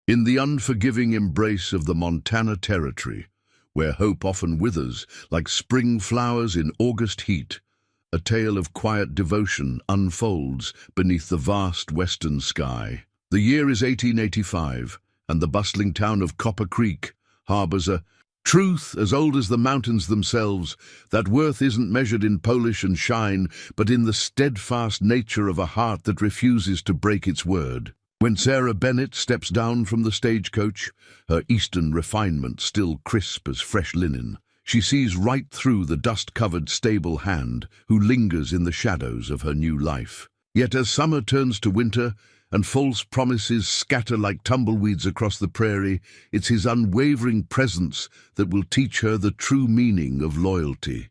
In the unforgiving embrace of the Montana Territory, where hope often withers like spring flowers in August heat, a tale of quiet devotion unfolds beneath the vast western sky. The year is 1885, and the bustling town of Copper Creek harbors a truth as old as the mountains themselves, that worth isn't measured in polish and shine, but in the steadfast nature of a heart that refuses to break its word. When Sarah Bennett steps down from the stagecoach, her eastern refinement still crisp as fresh linen, she sees right through the dust-covered stable hand who lingers in the shadows of her new life. Yet as summer turns to winter and false promises scatter like tumbleweeds across the prairie, it's his unwavering presence that will teach her the true meaning of loyalty.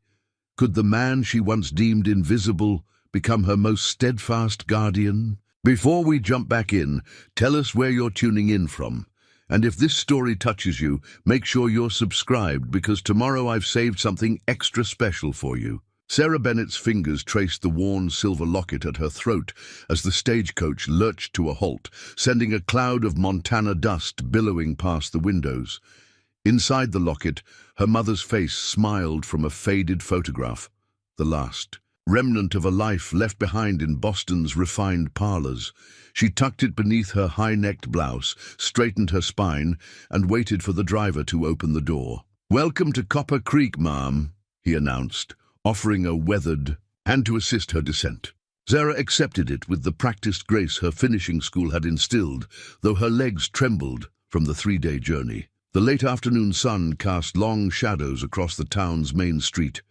Could the man she once deemed invisible become her most steadfast guardian? Before we jump back in, tell us where you're tuning in from. And if this story touches you, make sure you're subscribed, because tomorrow I've saved something extra special for you. Sarah Bennett's fingers traced the worn silver locket at her throat as the stagecoach lurched to a halt, sending a cloud of Montana dust billowing past the windows. Inside the locket, her mother's face smiled from a faded photograph, the last remnant of a life left behind in Boston's refined parlors. She tucked it beneath her high-necked blouse, straightened her spine, and waited for the driver to open the door. "Welcome to Copper Creek, ma'am," he announced, offering a weathered hand to assist her descent. Sarah accepted it with the practiced grace her finishing school had instilled, though her legs trembled from the 3-day journey. The late afternoon sun cast long shadows across the town's main street,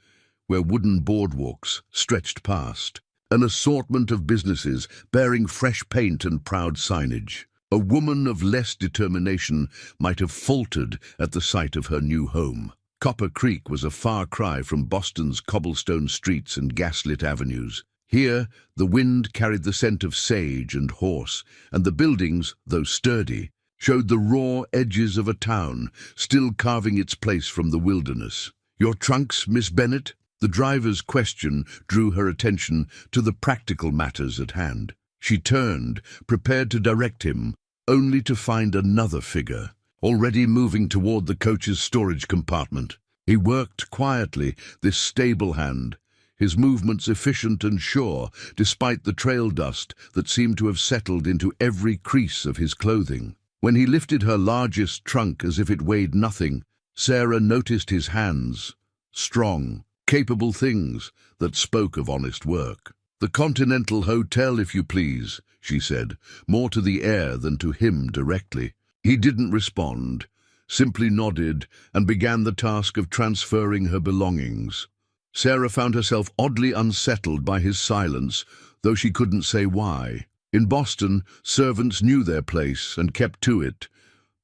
where wooden boardwalks stretched past, an assortment of businesses bearing fresh paint and proud signage. A woman of less determination might have faltered at the sight of her new home. Copper Creek was a far cry from Boston's cobblestone streets and gaslit avenues. Here, the wind carried the scent of sage and horse, and the buildings, though sturdy, showed the raw edges of a town still carving its place from the wilderness. "Your trunks, Miss Bennett?" The driver's question drew her attention to the practical matters at hand. She turned, prepared to direct him, only to find another figure, already moving toward the coach's storage compartment. He worked quietly, this stable hand, his movements efficient and sure, despite the trail dust that seemed to have settled into every crease of his clothing. When he lifted her largest trunk as if it weighed nothing, Sarah noticed his hands, strong, capable things that spoke of honest work. "The Continental Hotel, if you please," she said, more to the air than to him directly. He didn't respond, simply nodded and began the task of transferring her belongings. Sarah found herself oddly unsettled by his silence, though she couldn't say why. In Boston, servants knew their place and kept to it,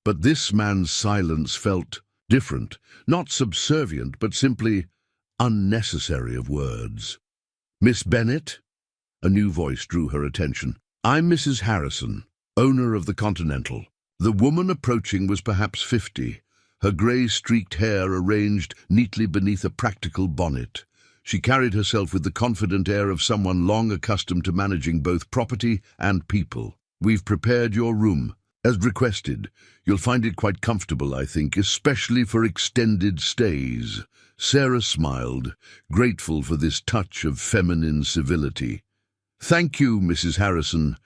but this man's silence felt different, not subservient, but simply unnecessary of words. "Miss Bennett?" A new voice drew her attention. "I'm Mrs. Harrison, owner of the Continental." The woman approaching was perhaps 50, her grey-streaked hair arranged neatly beneath a practical bonnet. She carried herself with the confident air of someone long accustomed to managing both property and people. "We've prepared your room, as requested. You'll find it quite comfortable, I think, especially for extended stays." Sarah smiled, grateful for this touch of feminine civility. "Thank you, Mrs. Harrison.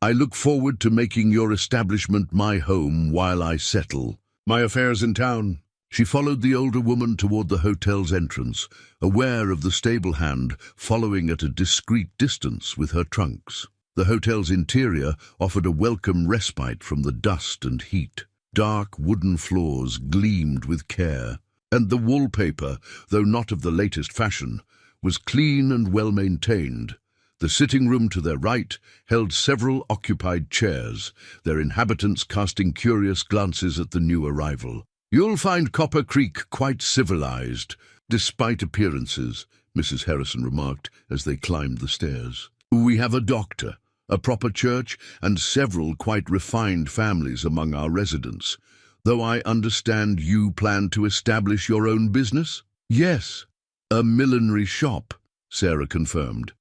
I look forward to making your establishment my home while I settle my affairs in town." She followed the older woman toward the hotel's entrance, aware of the stable hand following at a discreet distance with her trunks. The hotel's interior offered a welcome respite from the dust and heat. Dark wooden floors gleamed with care, and the wallpaper, though not of the latest fashion, was clean and well-maintained. The sitting room to their right held several occupied chairs, their inhabitants casting curious glances at the new arrival. "You'll find Copper Creek quite civilized, despite appearances," Mrs. Harrison remarked as they climbed the stairs. "We have a doctor, a proper church, and several quite refined families among our residents. Though I understand you plan to establish your own business?" "Yes, a millinery shop," Sarah confirmed.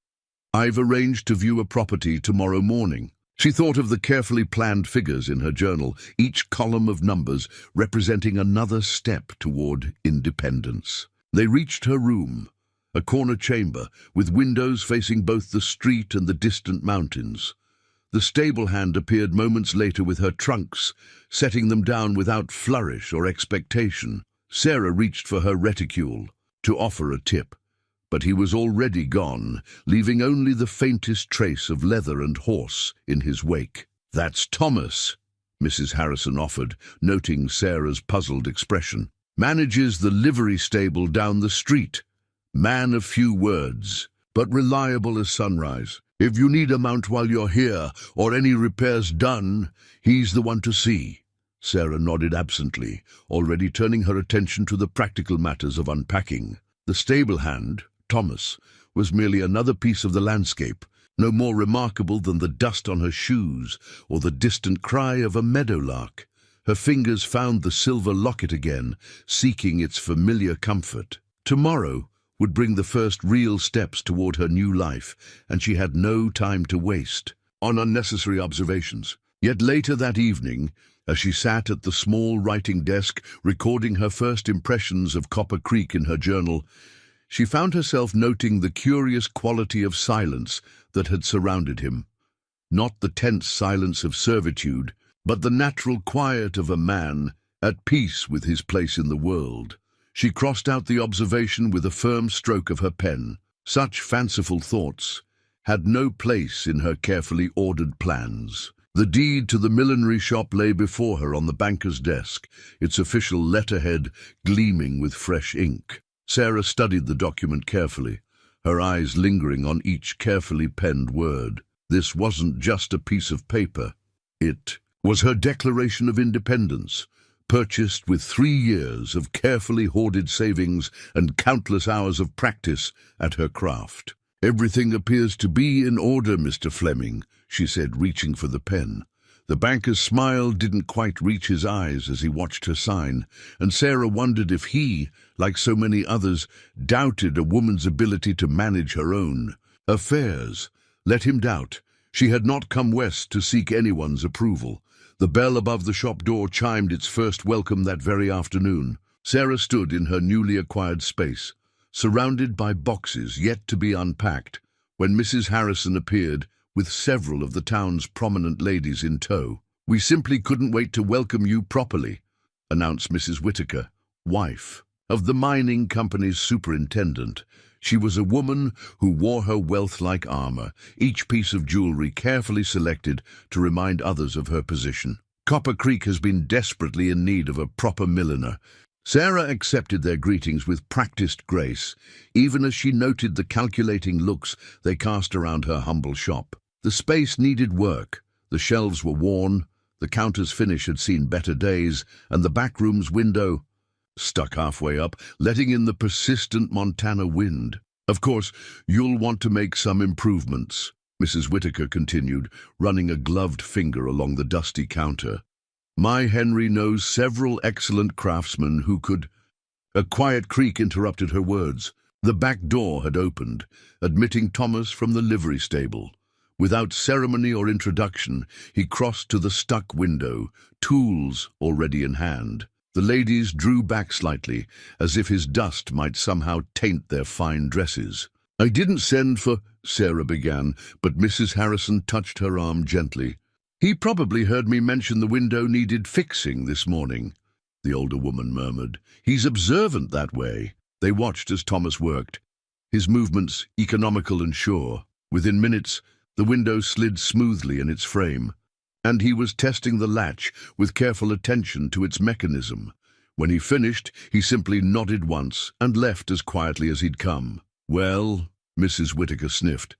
"I've arranged to view a property tomorrow morning." She thought of the carefully planned figures in her journal, each column of numbers representing another step toward independence. They reached her room, a corner chamber with windows facing both the street and the distant mountains. The stable hand appeared moments later with her trunks, setting them down without flourish or expectation. Sarah reached for her reticule to offer a tip, but he was already gone, leaving only the faintest trace of leather and horse in his wake. "That's Thomas," Mrs. Harrison offered, noting Sarah's puzzled expression. "Manages the livery stable down the street. Man of few words, but reliable as sunrise. If you need a mount while you're here, or any repairs done, he's the one to see." Sarah nodded absently, already turning her attention to the practical matters of unpacking. The stable hand, Thomas, was merely another piece of the landscape, no more remarkable than the dust on her shoes or the distant cry of a meadowlark. Her fingers found the silver locket again, seeking its familiar comfort. Tomorrow would bring the first real steps toward her new life, and she had no time to waste on unnecessary observations. Yet later that evening, as she sat at the small writing desk recording her first impressions of Copper Creek in her journal, she found herself noting the curious quality of silence that had surrounded him. Not the tense silence of servitude, but the natural quiet of a man at peace with his place in the world. She crossed out the observation with a firm stroke of her pen. Such fanciful thoughts had no place in her carefully ordered plans. The deed to the millinery shop lay before her on the banker's desk, its official letterhead gleaming with fresh ink. Sarah studied the document carefully, her eyes lingering on each carefully penned word. This wasn't just a piece of paper. It was her declaration of independence, purchased with 3 years of carefully hoarded savings and countless hours of practice at her craft. "Everything appears to be in order, Mr. Fleming," she said, reaching for the pen. The banker's smile didn't quite reach his eyes as he watched her sign, and Sarah wondered if he, like so many others, doubted a woman's ability to manage her own affairs. Let him doubt. She had not come west to seek anyone's approval. The bell above the shop door chimed its first welcome that very afternoon. Sarah stood in her newly acquired space, surrounded by boxes yet to be unpacked, when Mrs. Harrison appeared with several of the town's prominent ladies in tow. "We simply couldn't wait to welcome you properly," announced Mrs. Whitaker, wife of the mining company's superintendent. She was a woman who wore her wealth like armor, each piece of jewelry carefully selected to remind others of her position. "Copper Creek has been desperately in need of a proper milliner." Sarah accepted their greetings with practiced grace, even as she noted the calculating looks they cast around her humble shop. The space needed work. The shelves were worn, the counter's finish had seen better days, and the back room's window stuck halfway up, letting in the persistent Montana wind. "Of course, you'll want to make some improvements," Mrs. Whitaker continued, running a gloved finger along the dusty counter. "My Henry knows several excellent craftsmen who could—" A quiet creak interrupted her words. The back door had opened, admitting Thomas from the livery stable. Without ceremony or introduction, he crossed to the stuck window, tools already in hand. The ladies drew back slightly, as if his dust might somehow taint their fine dresses. "I didn't send for—" Sarah began, but Mrs. Harrison touched her arm gently. "He probably heard me mention the window needed fixing this morning," the older woman murmured. "He's observant that way." They watched as Thomas worked, his movements economical and sure. Within minutes, the window slid smoothly in its frame, and he was testing the latch with careful attention to its mechanism. When he finished, he simply nodded once and left as quietly as he'd come. "Well," Mrs. Whitaker sniffed,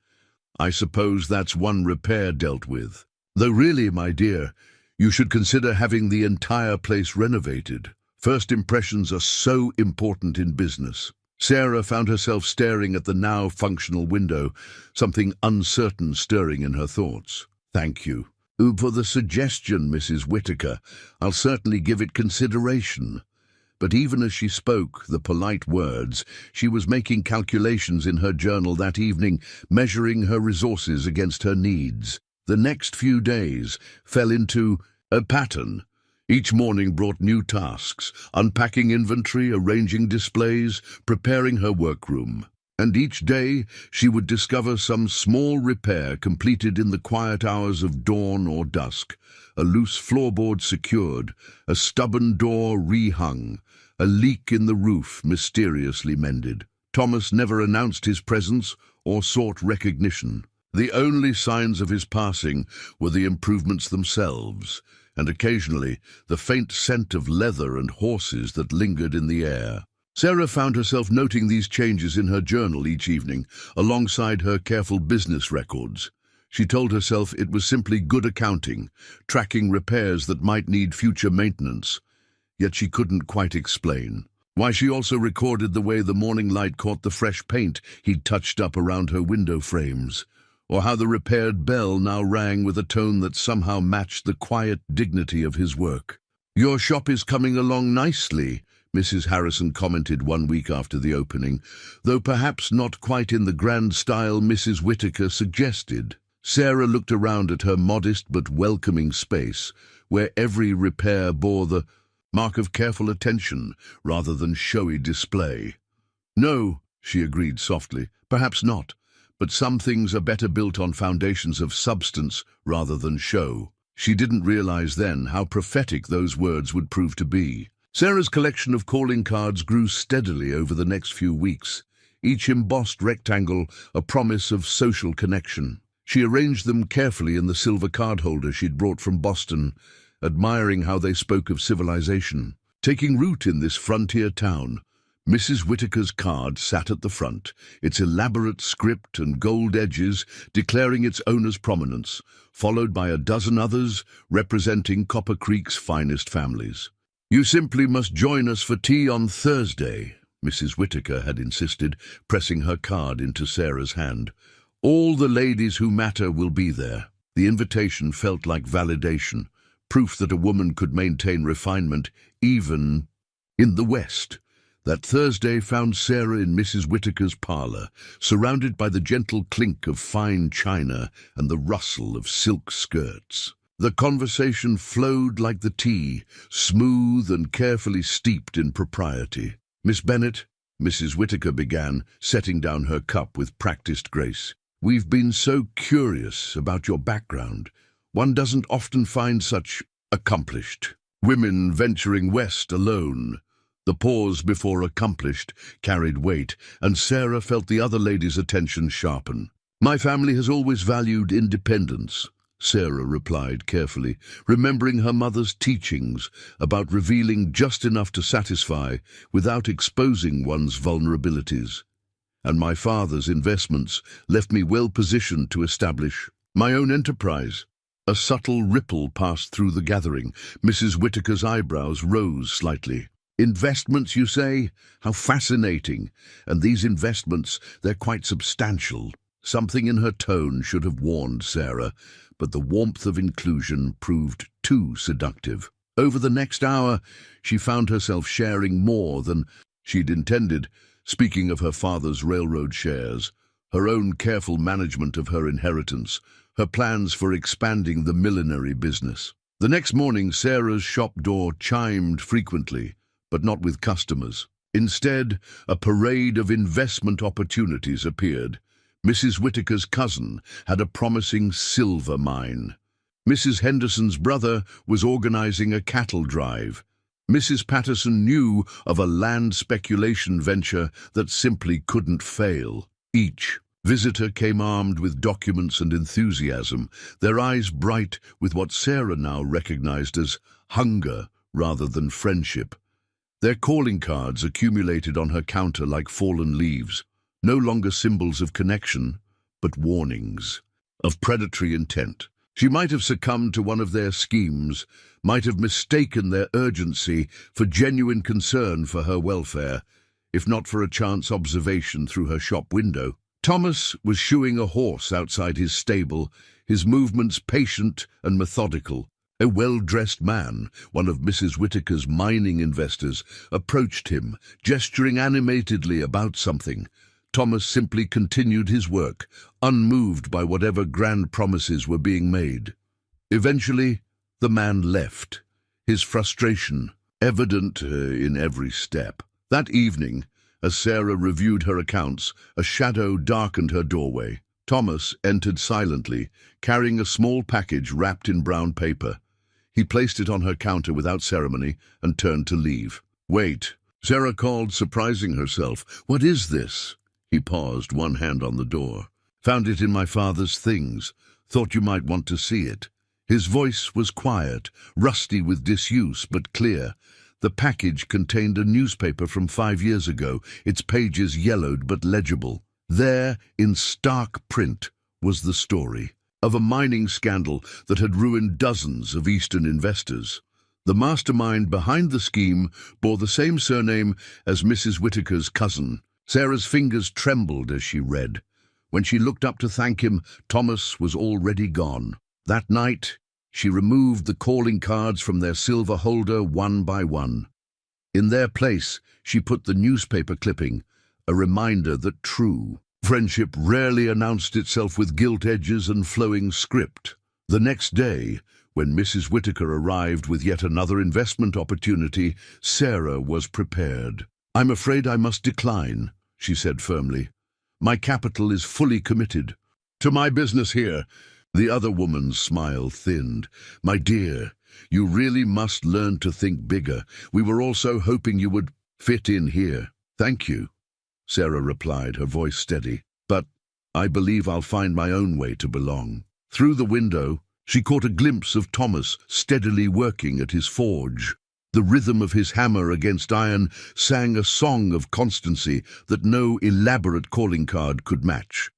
"I suppose that's one repair dealt with. Though really, my dear, you should consider having the entire place renovated. First impressions are so important in business." Sarah found herself staring at the now functional window, something uncertain stirring in her thoughts. "Thank you for the suggestion, Mrs. Whitaker. I'll certainly give it consideration." But even as she spoke the polite words, she was making calculations in her journal that evening, measuring her resources against her needs. The next few days fell into a pattern. Each morning brought new tasks, unpacking inventory, arranging displays, preparing her workroom. And each day she would discover some small repair completed in the quiet hours of dawn or dusk, a loose floorboard secured, a stubborn door rehung, a leak in the roof mysteriously mended. Thomas never announced his presence or sought recognition. The only signs of his passing were the improvements themselves, and occasionally the faint scent of leather and horses that lingered in the air. Sarah found herself noting these changes in her journal each evening, alongside her careful business records. She told herself it was simply good accounting, tracking repairs that might need future maintenance. Yet she couldn't quite explain why. She also recorded the way the morning light caught the fresh paint he'd touched up around her window frames, or how the repaired bell now rang with a tone that somehow matched the quiet dignity of his work. "Your shop is coming along nicely," Mrs. Harrison commented one week after the opening, though perhaps not quite in the grand style Mrs. Whittaker suggested. Sarah looked around at her modest but welcoming space, where every repair bore the mark of careful attention rather than showy display. "No," she agreed softly, "perhaps not, but some things are better built on foundations of substance rather than show." She didn't realize then how prophetic those words would prove to be. Sarah's collection of calling cards grew steadily over the next few weeks, each embossed rectangle a promise of social connection. She arranged them carefully in the silver card holder she'd brought from Boston, admiring how they spoke of civilization. Taking root in this frontier town, Mrs. Whittaker's card sat at the front, its elaborate script and gold edges declaring its owner's prominence, followed by a dozen others representing Copper Creek's finest families. "You simply must join us for tea on Thursday," Mrs. Whittaker had insisted, pressing her card into Sarah's hand. "All the ladies who matter will be there." The invitation felt like validation, proof that a woman could maintain refinement even in the West. That Thursday found Sarah in Mrs. Whittaker's parlor, surrounded by the gentle clink of fine china and the rustle of silk skirts. The conversation flowed like the tea, smooth and carefully steeped in propriety. "Miss Bennet," Mrs. Whittaker began, setting down her cup with practiced grace, "we've been so curious about your background. One doesn't often find such accomplished women venturing west alone." The pause before accomplished carried weight, and Sarah felt the other lady's attention sharpen. "My family has always valued independence," Sarah replied carefully, remembering her mother's teachings about revealing just enough to satisfy without exposing one's vulnerabilities. "And my father's investments left me well positioned to establish my own enterprise." A subtle ripple passed through the gathering. Mrs. Whittaker's eyebrows rose slightly. "Investments, you say? How fascinating. And these investments, they're quite substantial." Something in her tone should have warned Sarah, but the warmth of inclusion proved too seductive. Over the next hour, she found herself sharing more than she'd intended, speaking of her father's railroad shares, her own careful management of her inheritance, her plans for expanding the millinery business. The next morning, Sarah's shop door chimed frequently, but not with customers. Instead, a parade of investment opportunities appeared. Mrs. Whittaker's cousin had a promising silver mine. Mrs. Henderson's brother was organizing a cattle drive. Mrs. Patterson knew of a land speculation venture that simply couldn't fail. Each visitor came armed with documents and enthusiasm, their eyes bright with what Sarah now recognized as hunger rather than friendship. Their calling cards accumulated on her counter like fallen leaves, no longer symbols of connection, but warnings of predatory intent. She might have succumbed to one of their schemes, might have mistaken their urgency for genuine concern for her welfare, if not for a chance observation through her shop window. Thomas was shoeing a horse outside his stable, his movements patient and methodical. A well-dressed man, one of Mrs. Whittaker's mining investors, approached him, gesturing animatedly about something. Thomas simply continued his work, unmoved by whatever grand promises were being made. Eventually, the man left, his frustration evident in every step. That evening, as Sarah reviewed her accounts, a shadow darkened her doorway. Thomas entered silently, carrying a small package wrapped in brown paper. He placed it on her counter without ceremony and turned to leave. "Wait," Sarah called, surprising herself. "What is this?" He paused, one hand on the door. "Found it in my father's things. Thought you might want to see it." His voice was quiet, rusty with disuse, but clear. The package contained a newspaper from 5 years ago, its pages yellowed but legible. There, in stark print, was the story of a mining scandal that had ruined dozens of Eastern investors. The mastermind behind the scheme bore the same surname as Mrs. Whitaker's cousin. Sarah's fingers trembled as she read. When she looked up to thank him, Thomas was already gone. That night, she removed the calling cards from their silver holder one by one. In their place, she put the newspaper clipping, a reminder that true friendship rarely announced itself with gilt edges and flowing script. The next day, when Mrs. Whitaker arrived with yet another investment opportunity, Sarah was prepared. "I'm afraid I must decline," she said firmly. "My capital is fully committed to my business here." The other woman's smile thinned. "My dear, you really must learn to think bigger. We were also hoping you would fit in here." "Thank you," Sarah replied, her voice steady. "But I believe I'll find my own way to belong." Through the window, she caught a glimpse of Thomas steadily working at his forge. The rhythm of his hammer against iron sang a song of constancy that no elaborate calling card could match.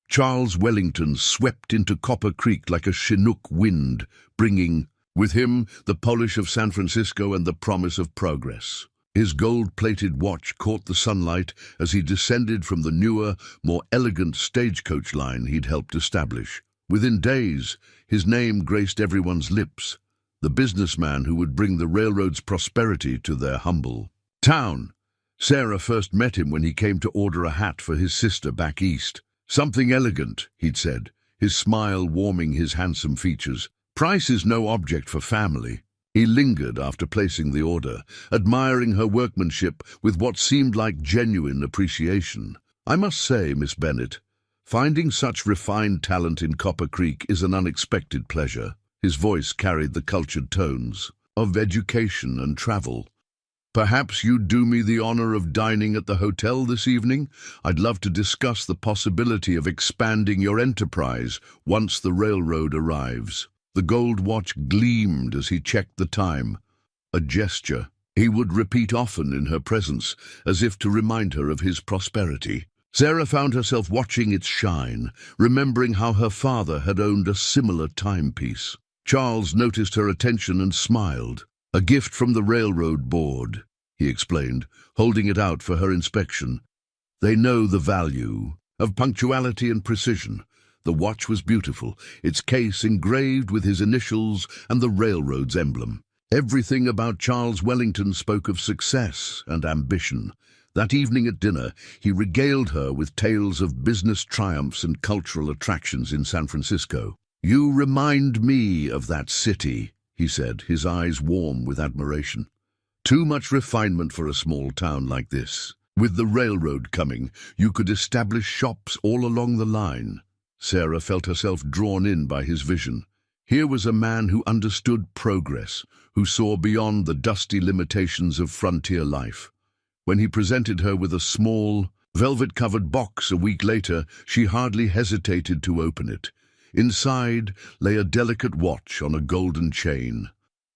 Charles Wellington swept into Copper Creek like a Chinook wind, bringing with him the polish of San Francisco and the promise of progress. His gold-plated watch caught the sunlight as he descended from the newer, more elegant stagecoach line he'd helped establish. Within days, his name graced everyone's lips, the businessman who would bring the railroad's prosperity to their humble town. Sarah first met him when he came to order a hat for his sister back east. "Something elegant," he'd said, his smile warming his handsome features. "Price is no object for family." He lingered after placing the order, admiring her workmanship with what seemed like genuine appreciation. "I must say, Miss Bennet, finding such refined talent in Copper Creek is an unexpected pleasure." His voice carried the cultured tones of education and travel. "Perhaps you'd do me the honor of dining at the hotel this evening? I'd love to discuss the possibility of expanding your enterprise once the railroad arrives." The gold watch gleamed as he checked the time, a gesture he would repeat often in her presence, as if to remind her of his prosperity. Sarah found herself watching its shine, remembering how her father had owned a similar timepiece. Charles noticed her attention and smiled. "A gift from the railroad board," he explained, holding it out for her inspection. "They know the value of punctuality and precision." The watch was beautiful, its case engraved with his initials and the railroad's emblem. Everything about Charles Wellington spoke of success and ambition. That evening at dinner, he regaled her with tales of business triumphs and cultural attractions in San Francisco. "You remind me of that city," he said, his eyes warm with admiration. "Too much refinement for a small town like this. With the railroad coming, you could establish shops all along the line." Sarah felt herself drawn in by his vision. Here was a man who understood progress, who saw beyond the dusty limitations of frontier life. When he presented her with a small, velvet-covered box a week later, she hardly hesitated to open it. Inside lay a delicate watch on a golden chain,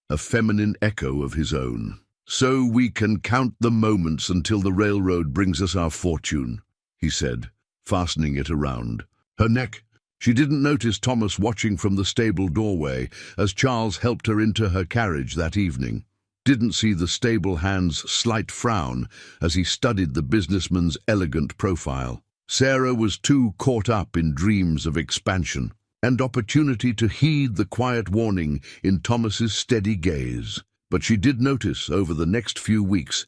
a feminine echo of his own. "So we can count the moments until the railroad brings us our fortune," he said, fastening it around her neck. She didn't notice Thomas watching from the stable doorway as Charles helped her into her carriage that evening. Didn't see the stable hand's slight frown as he studied the businessman's elegant profile. Sarah was too caught up in dreams of expansion and opportunity to heed the quiet warning in Thomas's steady gaze. But she did notice over the next few weeks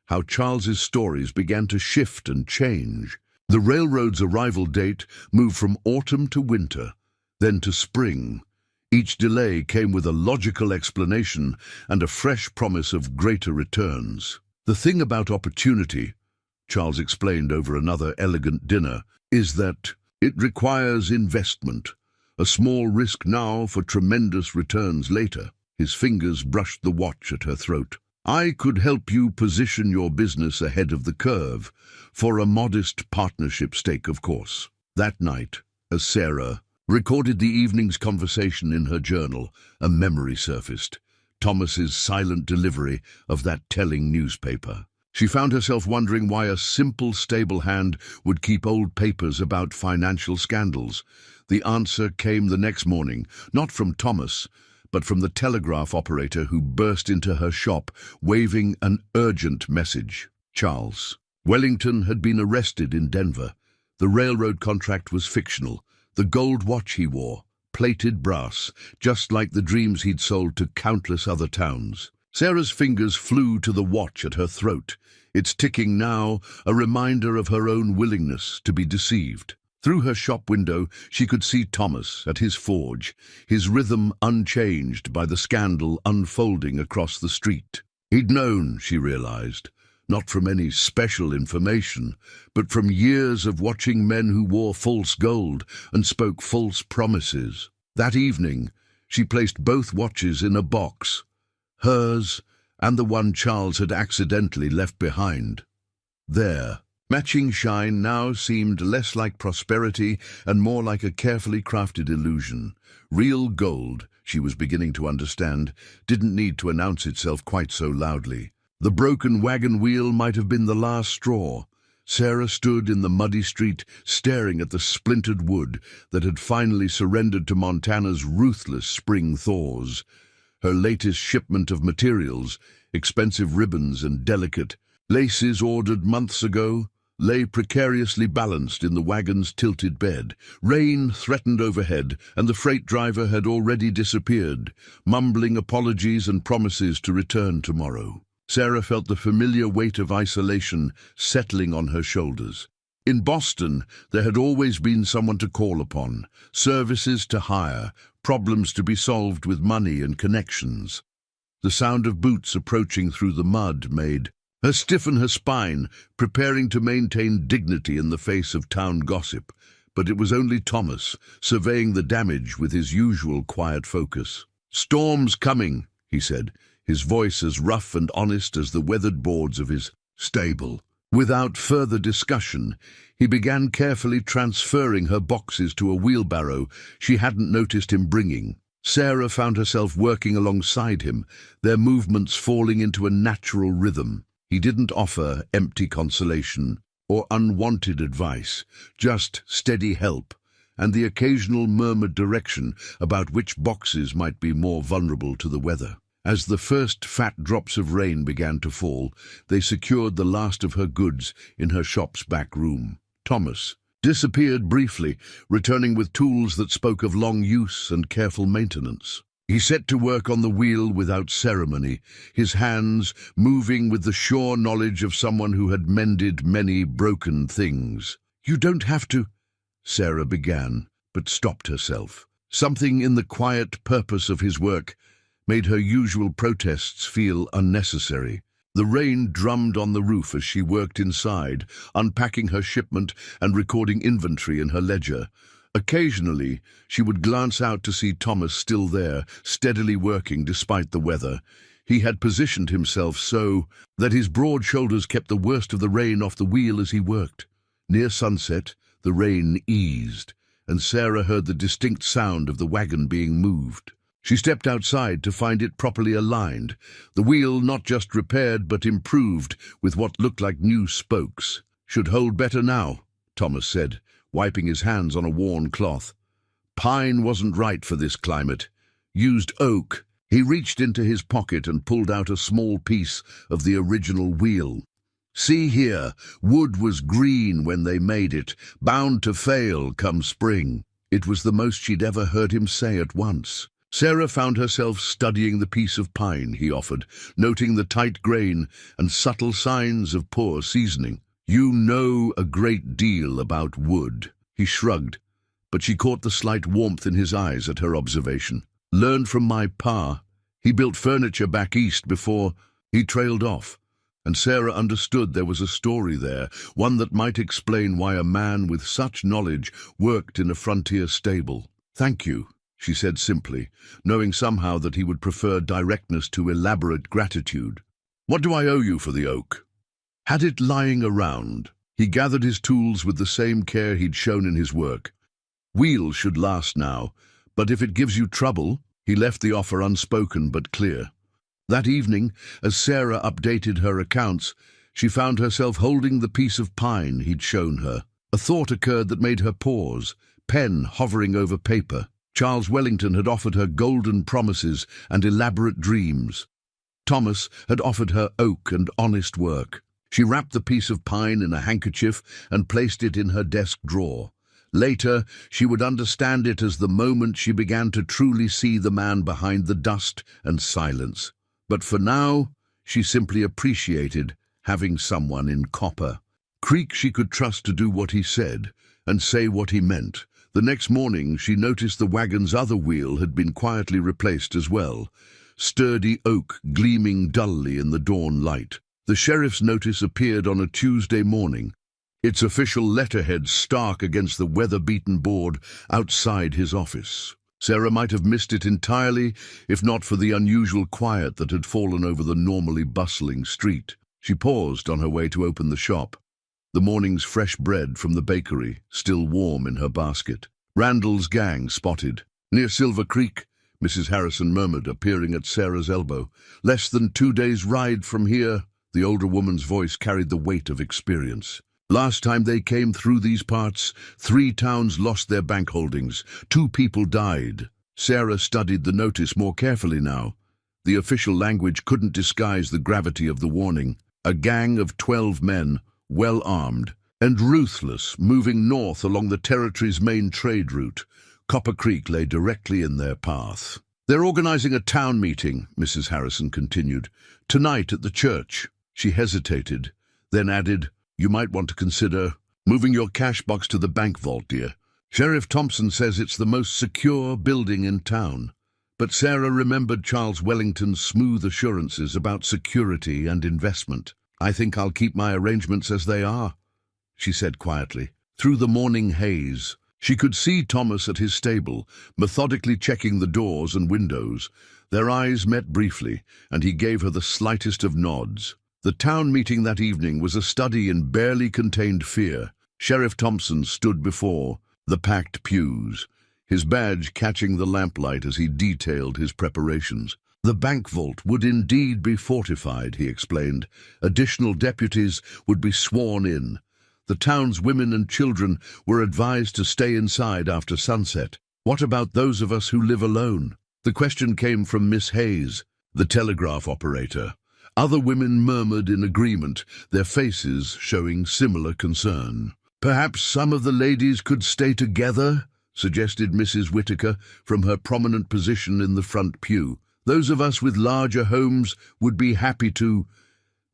how Charles's stories began to shift and change. The railroad's arrival date moved from autumn to winter, then to spring. Each delay came with a logical explanation and a fresh promise of greater returns. The thing about opportunity, Charles explained over another elegant dinner, is that it requires investment. A small risk now for tremendous returns later. His fingers brushed the watch at her throat. I could help you position your business ahead of the curve, for a modest partnership stake, of course. That night, as Sarah recorded the evening's conversation in her journal, a memory surfaced. Thomas's silent delivery of that telling newspaper. She found herself wondering why a simple stable hand would keep old papers about financial scandals. The answer came the next morning, not from Thomas, but from the telegraph operator who burst into her shop, waving an urgent message. Charles. Wellington had been arrested in Denver. The railroad contract was fictional. The gold watch he wore, plated brass, just like the dreams he'd sold to countless other towns. Sarah's fingers flew to the watch at her throat, its ticking now a reminder of her own willingness to be deceived. Through her shop window, she could see Thomas at his forge, his rhythm unchanged by the scandal unfolding across the street. He'd known, she realized, not from any special information, but from years of watching men who wore false gold and spoke false promises. That evening, she placed both watches in a box, hers and the one Charles had accidentally left behind. There. Matching shine now seemed less like prosperity and more like a carefully crafted illusion. Real gold, she was beginning to understand, didn't need to announce itself quite so loudly. The broken wagon wheel might have been the last straw. Sarah stood in the muddy street, staring at the splintered wood that had finally surrendered to Montana's ruthless spring thaws. Her latest shipment of materials, expensive ribbons and delicate laces ordered months ago, lay precariously balanced in the wagon's tilted bed. Rain threatened overhead, and the freight driver had already disappeared, mumbling apologies and promises to return tomorrow. Sarah felt the familiar weight of isolation settling on her shoulders. In Boston, there had always been someone to call upon, services to hire, problems to be solved with money and connections. The sound of boots approaching through the mud made her stiffen her spine, preparing to maintain dignity in the face of town gossip. But it was only Thomas, surveying the damage with his usual quiet focus. "Storm's coming," he said, his voice as rough and honest as the weathered boards of his stable. Without further discussion, he began carefully transferring her boxes to a wheelbarrow she hadn't noticed him bringing. Sarah found herself working alongside him, their movements falling into a natural rhythm. He didn't offer empty consolation or unwanted advice, just steady help, and the occasional murmured direction about which boxes might be more vulnerable to the weather. As the first fat drops of rain began to fall, they secured the last of her goods in her shop's back room. Thomas disappeared briefly, returning with tools that spoke of long use and careful maintenance. He set to work on the wheel without ceremony, his hands moving with the sure knowledge of someone who had mended many broken things. "You don't have to," Sarah began, but stopped herself. Something in the quiet purpose of his work made her usual protests feel unnecessary. The rain drummed on the roof as she worked inside, unpacking her shipment and recording inventory in her ledger. Occasionally, she would glance out to see Thomas still there, steadily working despite the weather. He had positioned himself so that his broad shoulders kept the worst of the rain off the wheel as he worked. Near sunset, the rain eased, and Sarah heard the distinct sound of the wagon being moved. She stepped outside to find it properly aligned, the wheel not just repaired but improved with what looked like new spokes. "Should hold better now," Thomas said, wiping his hands on a worn cloth. "Pine wasn't right for this climate. Used oak." He reached into his pocket and pulled out a small piece of the original wheel. "See here, wood was green when they made it, bound to fail come spring." It was the most she'd ever heard him say at once. Sarah found herself studying the piece of pine he offered, noting the tight grain and subtle signs of poor seasoning. "You know a great deal about wood." He shrugged, but she caught the slight warmth in his eyes at her observation. "Learned from my pa. He built furniture back east before—" He trailed off, and Sarah understood there was a story there, one that might explain why a man with such knowledge worked in a frontier stable. "Thank you," she said simply, knowing somehow that he would prefer directness to elaborate gratitude. "What do I owe you for the oak?" Had it lying around. He gathered his tools with the same care he'd shown in his work. "Wheels should last now, but if it gives you trouble—" He left the offer unspoken but clear. That evening, as Sarah updated her accounts, she found herself holding the piece of pine he'd shown her. A thought occurred that made her pause, pen hovering over paper. Charles Wellington had offered her golden promises and elaborate dreams. Thomas had offered her oak and honest work. She wrapped the piece of pine in a handkerchief and placed it in her desk drawer. Later, she would understand it as the moment she began to truly see the man behind the dust and silence. But for now, she simply appreciated having someone in copper. Creek she could trust to do what he said and say what he meant. The next morning, she noticed the wagon's other wheel had been quietly replaced as well, sturdy oak gleaming dully in the dawn light. The sheriff's notice appeared on a Tuesday morning, its official letterhead stark against the weather-beaten board outside his office. Sarah might have missed it entirely if not for the unusual quiet that had fallen over the normally bustling street. She paused on her way to open the shop, the morning's fresh bread from the bakery still warm in her basket. Randall's gang spotted. "Near Silver Creek," Mrs. Harrison murmured, appearing at Sarah's elbow. "Less than 2 days' ride from here." The older woman's voice carried the weight of experience. "Last time they came through these parts, 3 towns lost their bank holdings. 2 people died." Sarah studied the notice more carefully now. The official language couldn't disguise the gravity of the warning. A gang of 12 men, well armed and ruthless, moving north along the territory's main trade route. Copper Creek lay directly in their path. "They're organizing a town meeting," Mrs. Harrison continued. "Tonight at the church." She hesitated, then added, "You might want to consider moving your cash box to the bank vault, dear. Sheriff Thompson says it's the most secure building in town." But Sarah remembered Charles Wellington's smooth assurances about security and investment. "I think I'll keep my arrangements as they are," she said quietly. Through the morning haze, she could see Thomas at his stable, methodically checking the doors and windows. Their eyes met briefly, and he gave her the slightest of nods. The town meeting that evening was a study in barely contained fear. Sheriff Thompson stood before the packed pews, his badge catching the lamplight as he detailed his preparations. The bank vault would indeed be fortified, he explained. Additional deputies would be sworn in. The town's women and children were advised to stay inside after sunset. "What about those of us who live alone?" The question came from Miss Hayes, the telegraph operator. Other women murmured in agreement, their faces showing similar concern. "Perhaps some of the ladies could stay together," suggested Mrs. Whitaker from her prominent position in the front pew. "Those of us with larger homes would be happy to—"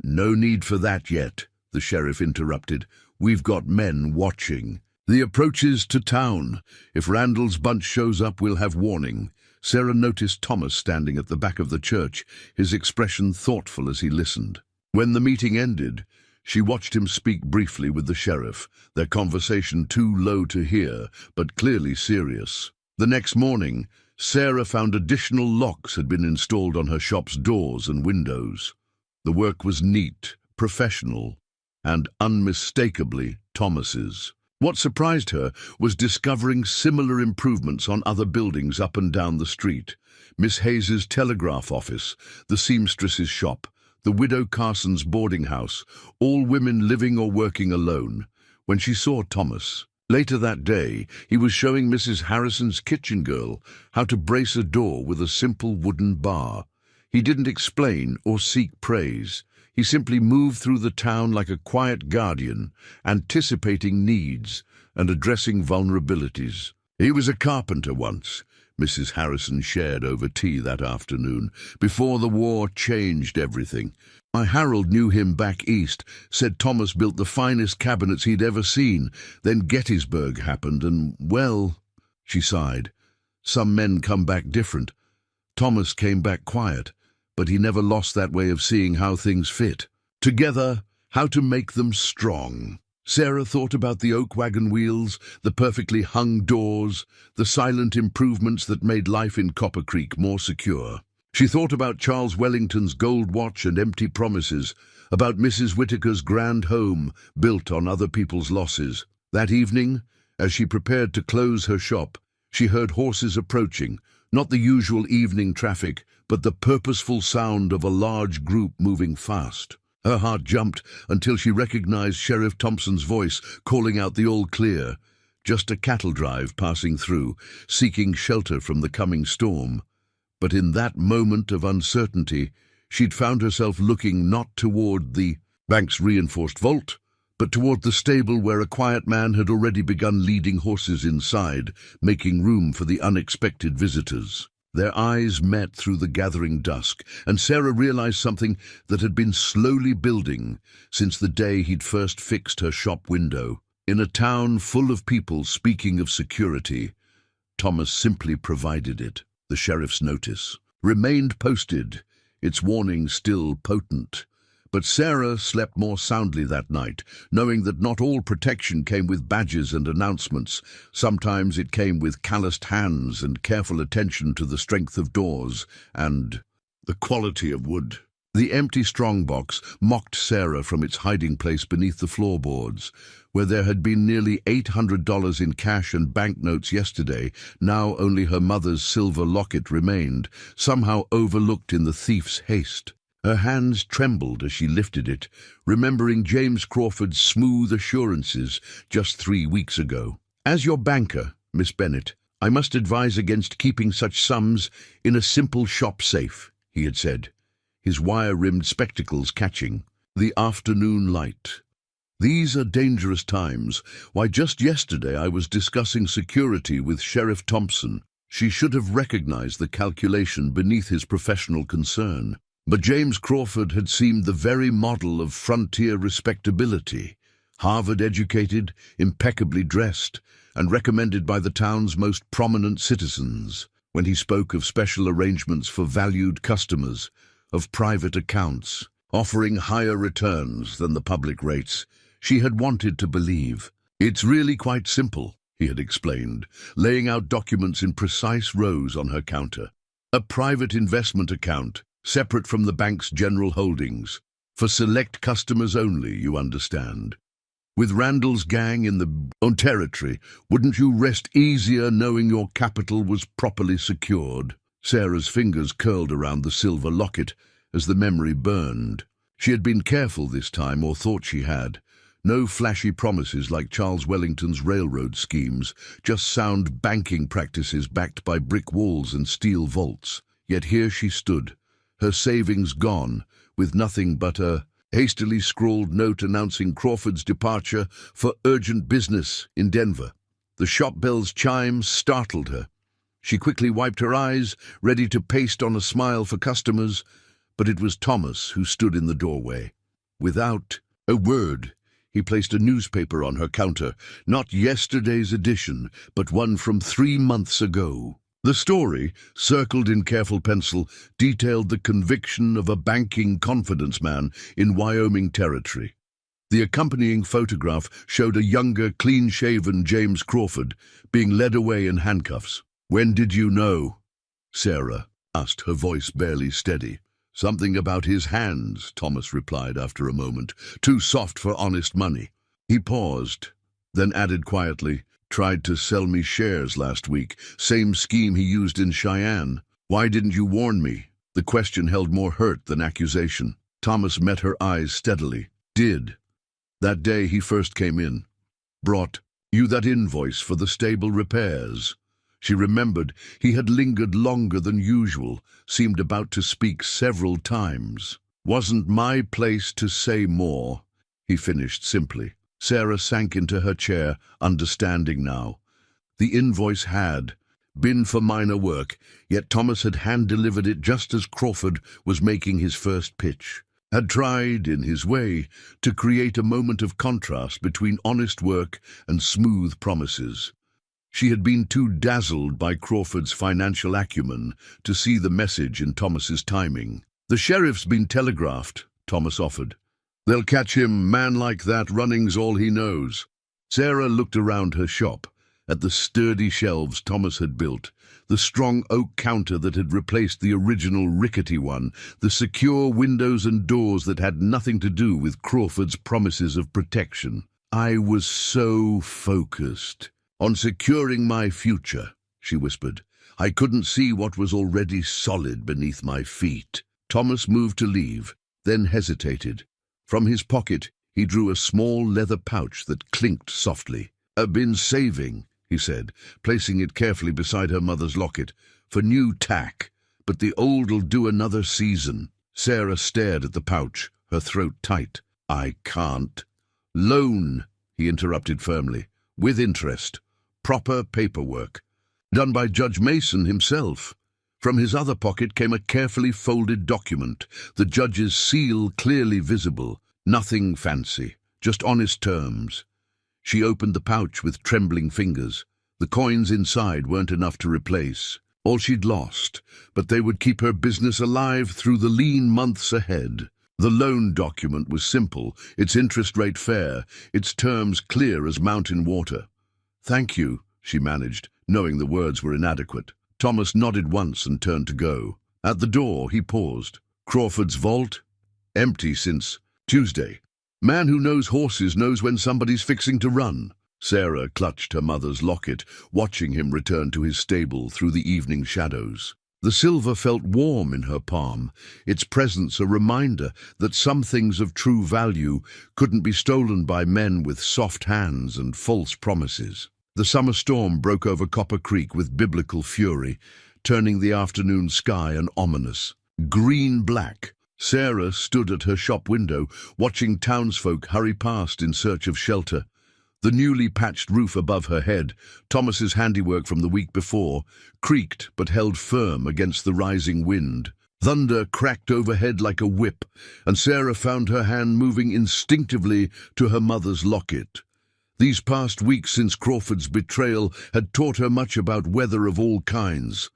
"No need for that yet," the sheriff interrupted. "We've got men watching. The approaches to town. If Randall's bunch shows up, we'll have warning." Sarah noticed Thomas standing at the back of the church, his expression thoughtful as he listened. When the meeting ended, she watched him speak briefly with the sheriff, their conversation too low to hear, but clearly serious. The next morning, Sarah found additional locks had been installed on her shop's doors and windows. The work was neat, professional, and unmistakably Thomas's. What surprised her was discovering similar improvements on other buildings up and down the street. Miss Hayes's telegraph office, the seamstress's shop, the widow Carson's boarding house, all women living or working alone. When she saw Thomas, later that day, he was showing Mrs. Harrison's kitchen girl how to brace a door with a simple wooden bar. He didn't explain or seek praise. He simply moved through the town like a quiet guardian, anticipating needs and addressing vulnerabilities. He was a carpenter once, Mrs. Harrison shared over tea that afternoon. "Before the war changed everything. My Harold knew him back east, said Thomas built the finest cabinets he'd ever seen. Then Gettysburg happened and, well," she sighed, "some men come back different. Thomas came back quiet, but he never lost that way of seeing how things fit. Together, how to make them strong." Sarah thought about the oak wagon wheels, the perfectly hung doors, the silent improvements that made life in Copper Creek more secure. She thought about Charles Wellington's gold watch and empty promises, about Mrs. Whitaker's grand home built on other people's losses. That evening, as she prepared to close her shop, she heard horses approaching, not the usual evening traffic, but the purposeful sound of a large group moving fast. Her heart jumped until she recognized Sheriff Thompson's voice calling out the all clear. Just a cattle drive passing through, seeking shelter from the coming storm. But in that moment of uncertainty, she'd found herself looking not toward the bank's reinforced vault, but toward the stable where a quiet man had already begun leading horses inside, making room for the unexpected visitors. Their eyes met through the gathering dusk, and Sarah realized something that had been slowly building since the day he'd first fixed her shop window. In a town full of people speaking of security, Thomas simply provided it. The sheriff's notice remained posted, its warning still potent. But Sarah slept more soundly that night, knowing that not all protection came with badges and announcements. Sometimes it came with calloused hands and careful attention to the strength of doors and the quality of wood. The empty strongbox mocked Sarah from its hiding place beneath the floorboards, where there had been nearly $800 in cash and banknotes yesterday. Now only her mother's silver locket remained, somehow overlooked in the thief's haste. Her hands trembled as she lifted it, remembering James Crawford's smooth assurances just 3 weeks ago. "As your banker, Miss Bennet, I must advise against keeping such sums in a simple shop safe," he had said, his wire-rimmed spectacles catching the afternoon light. "These are dangerous times. Why, just yesterday I was discussing security with Sheriff Thompson." She should have recognized the calculation beneath his professional concern. But James Crawford had seemed the very model of frontier respectability, Harvard-educated, impeccably dressed, and recommended by the town's most prominent citizens. When he spoke of special arrangements for valued customers, of private accounts, offering higher returns than the public rates, she had wanted to believe. "It's really quite simple," he had explained, laying out documents in precise rows on her counter. "A private investment account, separate from the bank's general holdings. For select customers only, you understand. With Randall's gang in the own territory, wouldn't you rest easier knowing your capital was properly secured?" Sarah's fingers curled around the silver locket as the memory burned. She had been careful this time, or thought she had. No flashy promises like Charles Wellington's railroad schemes, just sound banking practices backed by brick walls and steel vaults. Yet here she stood, her savings gone, with nothing but a hastily scrawled note announcing Crawford's departure for urgent business in Denver. The shop bell's chime startled her. She quickly wiped her eyes, ready to paste on a smile for customers, but it was Thomas who stood in the doorway. Without a word, he placed a newspaper on her counter, not yesterday's edition, but one from 3 months ago. The story, circled in careful pencil, detailed the conviction of a banking confidence man in Wyoming territory. The accompanying photograph showed a younger, clean-shaven James Crawford being led away in handcuffs. "When did you know?" Sarah asked, her voice barely steady. "Something about his hands," Thomas replied after a moment. "Too soft for honest money." He paused, then added quietly, "Tried to sell me shares last week. Same scheme he used in Cheyenne. Why didn't you warn me?" The question held more hurt than accusation. Thomas met her eyes steadily. "Did. That day he first came in. Brought you that invoice for the stable repairs." She remembered he had lingered longer than usual, seemed about to speak several times. "Wasn't my place to say more," he finished simply. Sarah sank into her chair, understanding now. The invoice had, bin for minor work, yet Thomas had hand-delivered it just as Crawford was making his first pitch, had tried, in his way, to create a moment of contrast between honest work and smooth promises. She had been too dazzled by Crawford's financial acumen to see the message in Thomas's timing. "The sheriff's been telegraphed," Thomas offered. "They'll catch him, man like that, running's all he knows." Sarah looked around her shop, at the sturdy shelves Thomas had built, the strong oak counter that had replaced the original rickety one, the secure windows and doors that had nothing to do with Crawford's promises of protection. "I was so focused on securing my future," she whispered. "I couldn't see what was already solid beneath my feet." Thomas moved to leave, then hesitated. From his pocket, he drew a small leather pouch that clinked softly. "I've been saving," he said, placing it carefully beside her mother's locket, "for new tack, but the old'll do another season." Sarah stared at the pouch, her throat tight. "I can't." "Loan," he interrupted firmly, "with interest. Proper paperwork. Done by Judge Mason himself." From his other pocket came a carefully folded document, the judge's seal clearly visible. Nothing fancy, just honest terms. She opened the pouch with trembling fingers. The coins inside weren't enough to replace all she'd lost, but they would keep her business alive through the lean months ahead. The loan document was simple, its interest rate fair, its terms clear as mountain water. "Thank you," she managed, knowing the words were inadequate. Thomas nodded once and turned to go. At the door, he paused. "Crawford's vault? Empty since Tuesday. Man who knows horses knows when somebody's fixing to run." Sarah clutched her mother's locket, watching him return to his stable through the evening shadows. The silver felt warm in her palm, its presence a reminder that some things of true value couldn't be stolen by men with soft hands and false promises. The summer storm broke over Copper Creek with biblical fury, turning the afternoon sky an ominous green-black. Sarah stood at her shop window, watching townsfolk hurry past in search of shelter. The newly patched roof above her head, Thomas's handiwork from the week before, creaked but held firm against the rising wind. Thunder cracked overhead like a whip, and Sarah found her hand moving instinctively to her mother's locket. These past weeks since Crawford's betrayal had taught her much about weather of all kinds,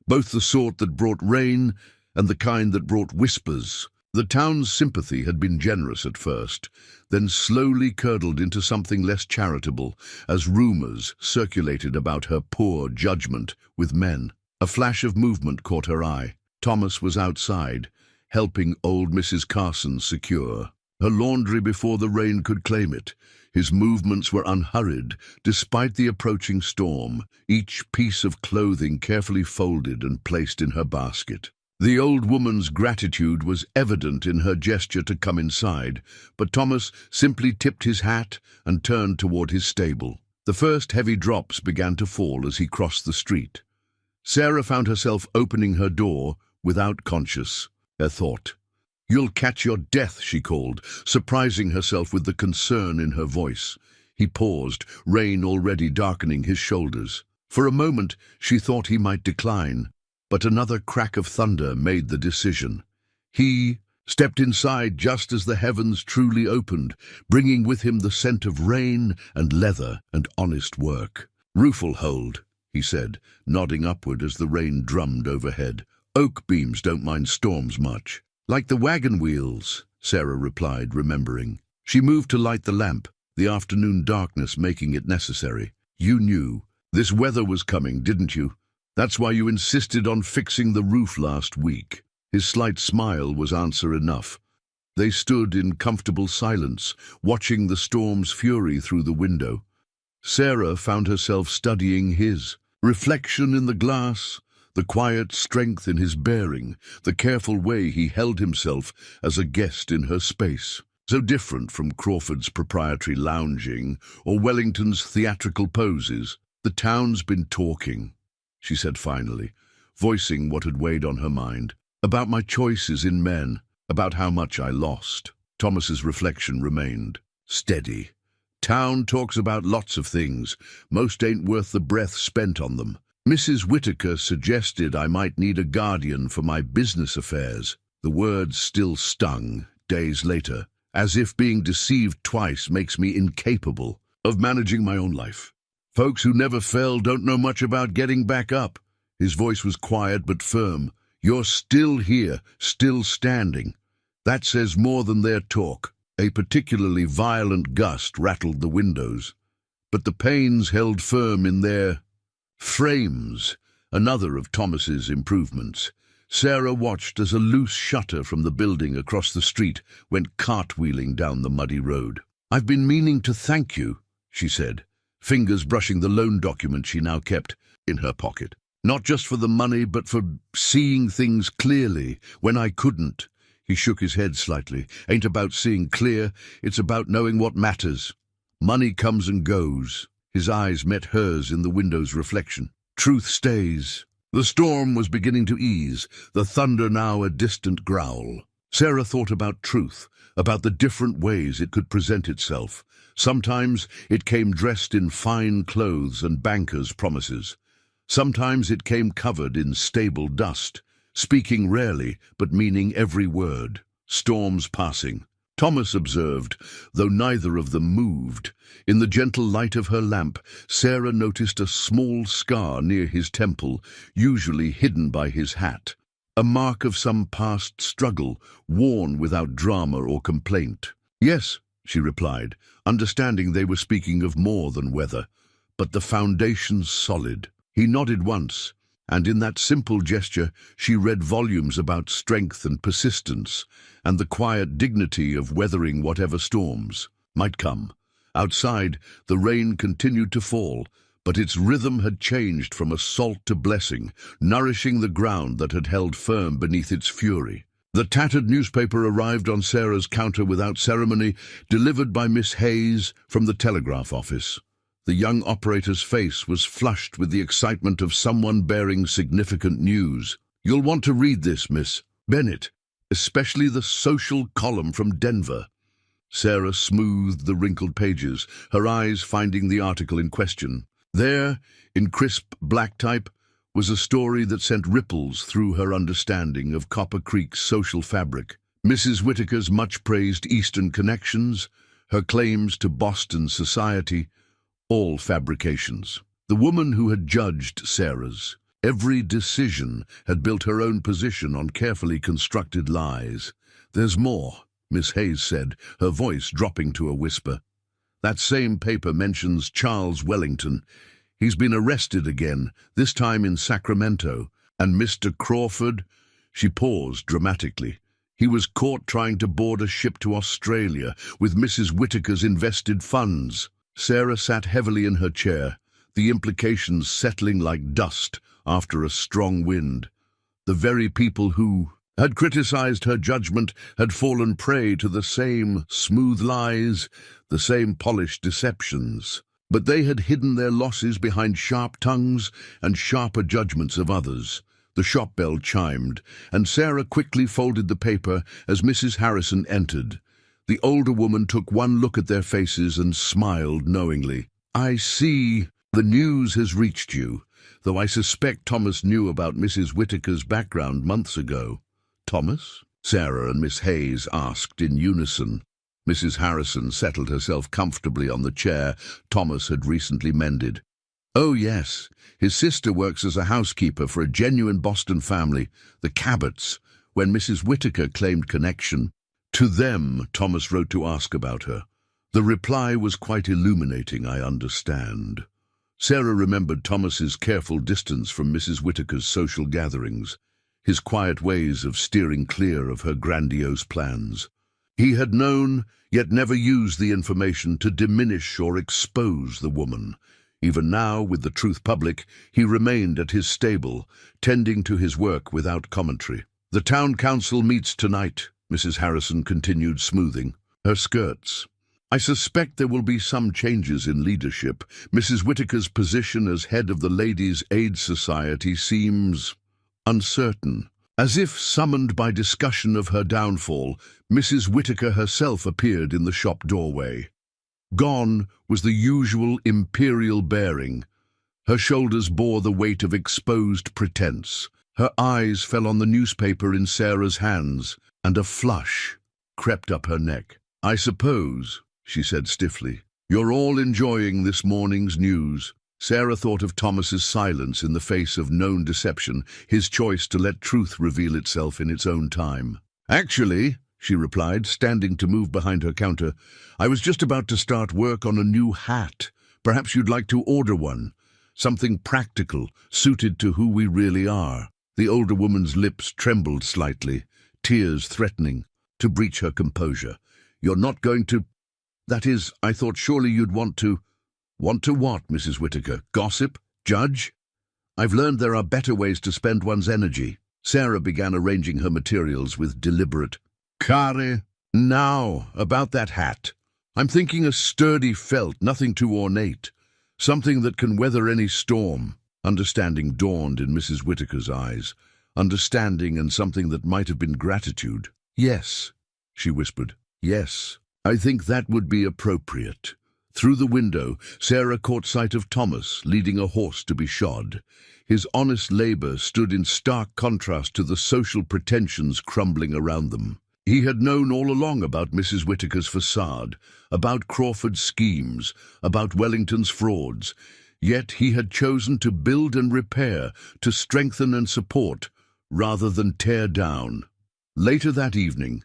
both the sort that brought rain and the kind that brought whispers. The town's sympathy had been generous at first, then slowly curdled into something less charitable as rumors circulated about her poor judgment with men. A flash of movement caught her eye. Thomas was outside, helping old Mrs. Carson secure her laundry before the rain could claim it. His movements were unhurried, despite the approaching storm, each piece of clothing carefully folded and placed in her basket. The old woman's gratitude was evident in her gesture to come inside, but Thomas simply tipped his hat and turned toward his stable. The first heavy drops began to fall as he crossed the street. Sarah found herself opening her door without conscious thought. "You'll catch your death," she called, surprising herself with the concern in her voice. He paused, rain already darkening his shoulders. For a moment she thought he might decline, but another crack of thunder made the decision. He stepped inside just as the heavens truly opened, bringing with him the scent of rain and leather and honest work. "Roof'll hold," he said, nodding upward as the rain drummed overhead. "Oak beams don't mind storms much." "Like the wagon wheels," Sarah replied, remembering. She moved to light the lamp, the afternoon darkness making it necessary. "You knew this weather was coming, didn't you? That's why you insisted on fixing the roof last week." His slight smile was answer enough. They stood in comfortable silence, watching the storm's fury through the window. Sarah found herself studying his reflection in the glass, the quiet strength in his bearing, the careful way he held himself as a guest in her space. So different from Crawford's proprietary lounging or Wellington's theatrical poses. "The town's been talking," she said finally, voicing what had weighed on her mind. "About my choices in men, about how much I lost." Thomas's reflection remained steady. "Town talks about lots of things. Most ain't worth the breath spent on them. Mrs. Whitaker suggested I might need a guardian for my business affairs. The words still stung, days later, as if being deceived twice makes me incapable of managing my own life. Folks who never fell don't know much about getting back up. His voice was quiet but firm. You're still here, still standing. That says more than their talk. A particularly violent gust rattled the windows, but the panes held firm in their frames, another of Thomas's improvements. Sarah watched as a loose shutter from the building across the street went cartwheeling down the muddy road. "I've been meaning to thank you," she said, fingers brushing the loan document she now kept in her pocket. "Not just for the money, but for seeing things clearly when I couldn't." He shook his head slightly. "Ain't about seeing clear, it's about knowing what matters. Money comes and goes." His eyes met hers in the window's reflection. "Truth stays." The storm was beginning to ease, the thunder now a distant growl. Sarah thought about truth, about the different ways it could present itself. Sometimes it came dressed in fine clothes and bankers' promises. Sometimes it came covered in stable dust, speaking rarely but meaning every word. Storms passing. Thomas observed, though neither of them moved. In the gentle light of her lamp, Sarah noticed a small scar near his temple, usually hidden by his hat. A mark of some past struggle, worn without drama or complaint. "Yes," she replied, understanding they were speaking of more than weather, "but the foundation's solid." He nodded once, and in that simple gesture she read volumes about strength and persistence, and the quiet dignity of weathering whatever storms might come. Outside, the rain continued to fall, but its rhythm had changed from assault to blessing, nourishing the ground that had held firm beneath its fury. The tattered newspaper arrived on Sarah's counter without ceremony, delivered by Miss Hayes from the telegraph office. The young operator's face was flushed with the excitement of someone bearing significant news. "You'll want to read this, Miss Bennett, especially the social column from Denver." Sarah smoothed the wrinkled pages, her eyes finding the article in question. There, in crisp black type, was a story that sent ripples through her understanding of Copper Creek's social fabric. Mrs. Whitaker's much-praised Eastern connections, her claims to Boston society, all fabrications. The woman who had judged Sarah's every decision had built her own position on carefully constructed lies. "There's more," Miss Hayes said, her voice dropping to a whisper. "That same paper mentions Charles Wellington. He's been arrested again, this time in Sacramento. And Mr. Crawford," she paused dramatically, "he was caught trying to board a ship to Australia with Mrs. Whitaker's invested funds." Sarah sat heavily in her chair, the implications settling like dust after a strong wind. The very people who had criticized her judgment had fallen prey to the same smooth lies, the same polished deceptions. But they had hidden their losses behind sharp tongues and sharper judgments of others. The shop bell chimed, and Sarah quickly folded the paper as Mrs. Harrison entered. The older woman took one look at their faces and smiled knowingly. "I see the news has reached you, though I suspect Thomas knew about Mrs. Whitaker's background months ago." "Thomas?" Sarah and Miss Hayes asked in unison. Mrs. Harrison settled herself comfortably on the chair Thomas had recently mended. "Oh, yes. His sister works as a housekeeper for a genuine Boston family, the Cabots, when Mrs. Whitaker claimed connection. To them, Thomas wrote to ask about her. The reply was quite illuminating, I understand." Sarah remembered Thomas's careful distance from Mrs. Whitaker's social gatherings, his quiet ways of steering clear of her grandiose plans. He had known, yet never used the information to diminish or expose the woman. Even now, with the truth public, he remained at his stable, tending to his work without commentary. "The town council meets tonight," Mrs. Harrison continued, smoothing her skirts. "I suspect there will be some changes in leadership. Mrs. Whitaker's position as head of the Ladies' Aid Society seems uncertain." As if summoned by discussion of her downfall, Mrs. Whitaker herself appeared in the shop doorway. Gone was the usual imperial bearing. Her shoulders bore the weight of exposed pretense. Her eyes fell on the newspaper in Sarah's hands, and a flush crept up her neck. "I suppose," she said stiffly, "you're all enjoying this morning's news." Sarah thought of Thomas's silence in the face of known deception, his choice to let truth reveal itself in its own time. "Actually," she replied, standing to move behind her counter, "I was just about to start work on a new hat. Perhaps you'd like to order one. Something practical, suited to who we really are." The older woman's lips trembled slightly, tears threatening to breach her composure. "You're not going to... That is, I thought surely you'd want to..." "Want to what, Mrs. Whittaker? Gossip? Judge? I've learned there are better ways to spend one's energy." Sarah began arranging her materials with deliberate care. "Now, about that hat. I'm thinking a sturdy felt, nothing too ornate. Something that can weather any storm." Understanding dawned in Mrs. Whittaker's eyes. Understanding and something that might have been gratitude. "Yes," she whispered. "Yes, I think that would be appropriate." Through the window, Sarah caught sight of Thomas leading a horse to be shod. His honest labor stood in stark contrast to the social pretensions crumbling around them. He had known all along about Mrs. Whittaker's facade, about Crawford's schemes, about Wellington's frauds, yet he had chosen to build and repair, to strengthen and support, rather than tear down. Later that evening,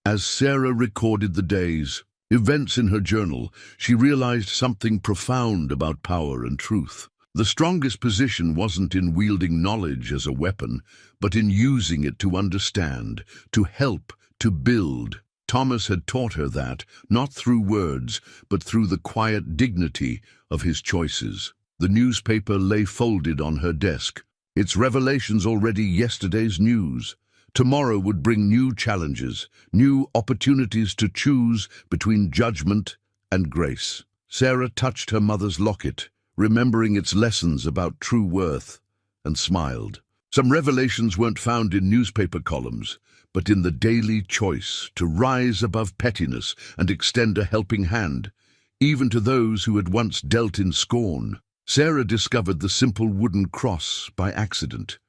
as Sarah recorded the days, events in her journal, she realized something profound about power and truth. The strongest position wasn't in wielding knowledge as a weapon, but in using it to understand, to help, to build. Thomas had taught her that, not through words, but through the quiet dignity of his choices. The newspaper lay folded on her desk, its revelations already yesterday's news. Tomorrow would bring new challenges, new opportunities to choose between judgment and grace. Sarah touched her mother's locket, remembering its lessons about true worth, and smiled. Some revelations weren't found in newspaper columns, but in the daily choice to rise above pettiness and extend a helping hand, even to those who had once dealt in scorn. Sarah discovered the simple wooden cross by accident.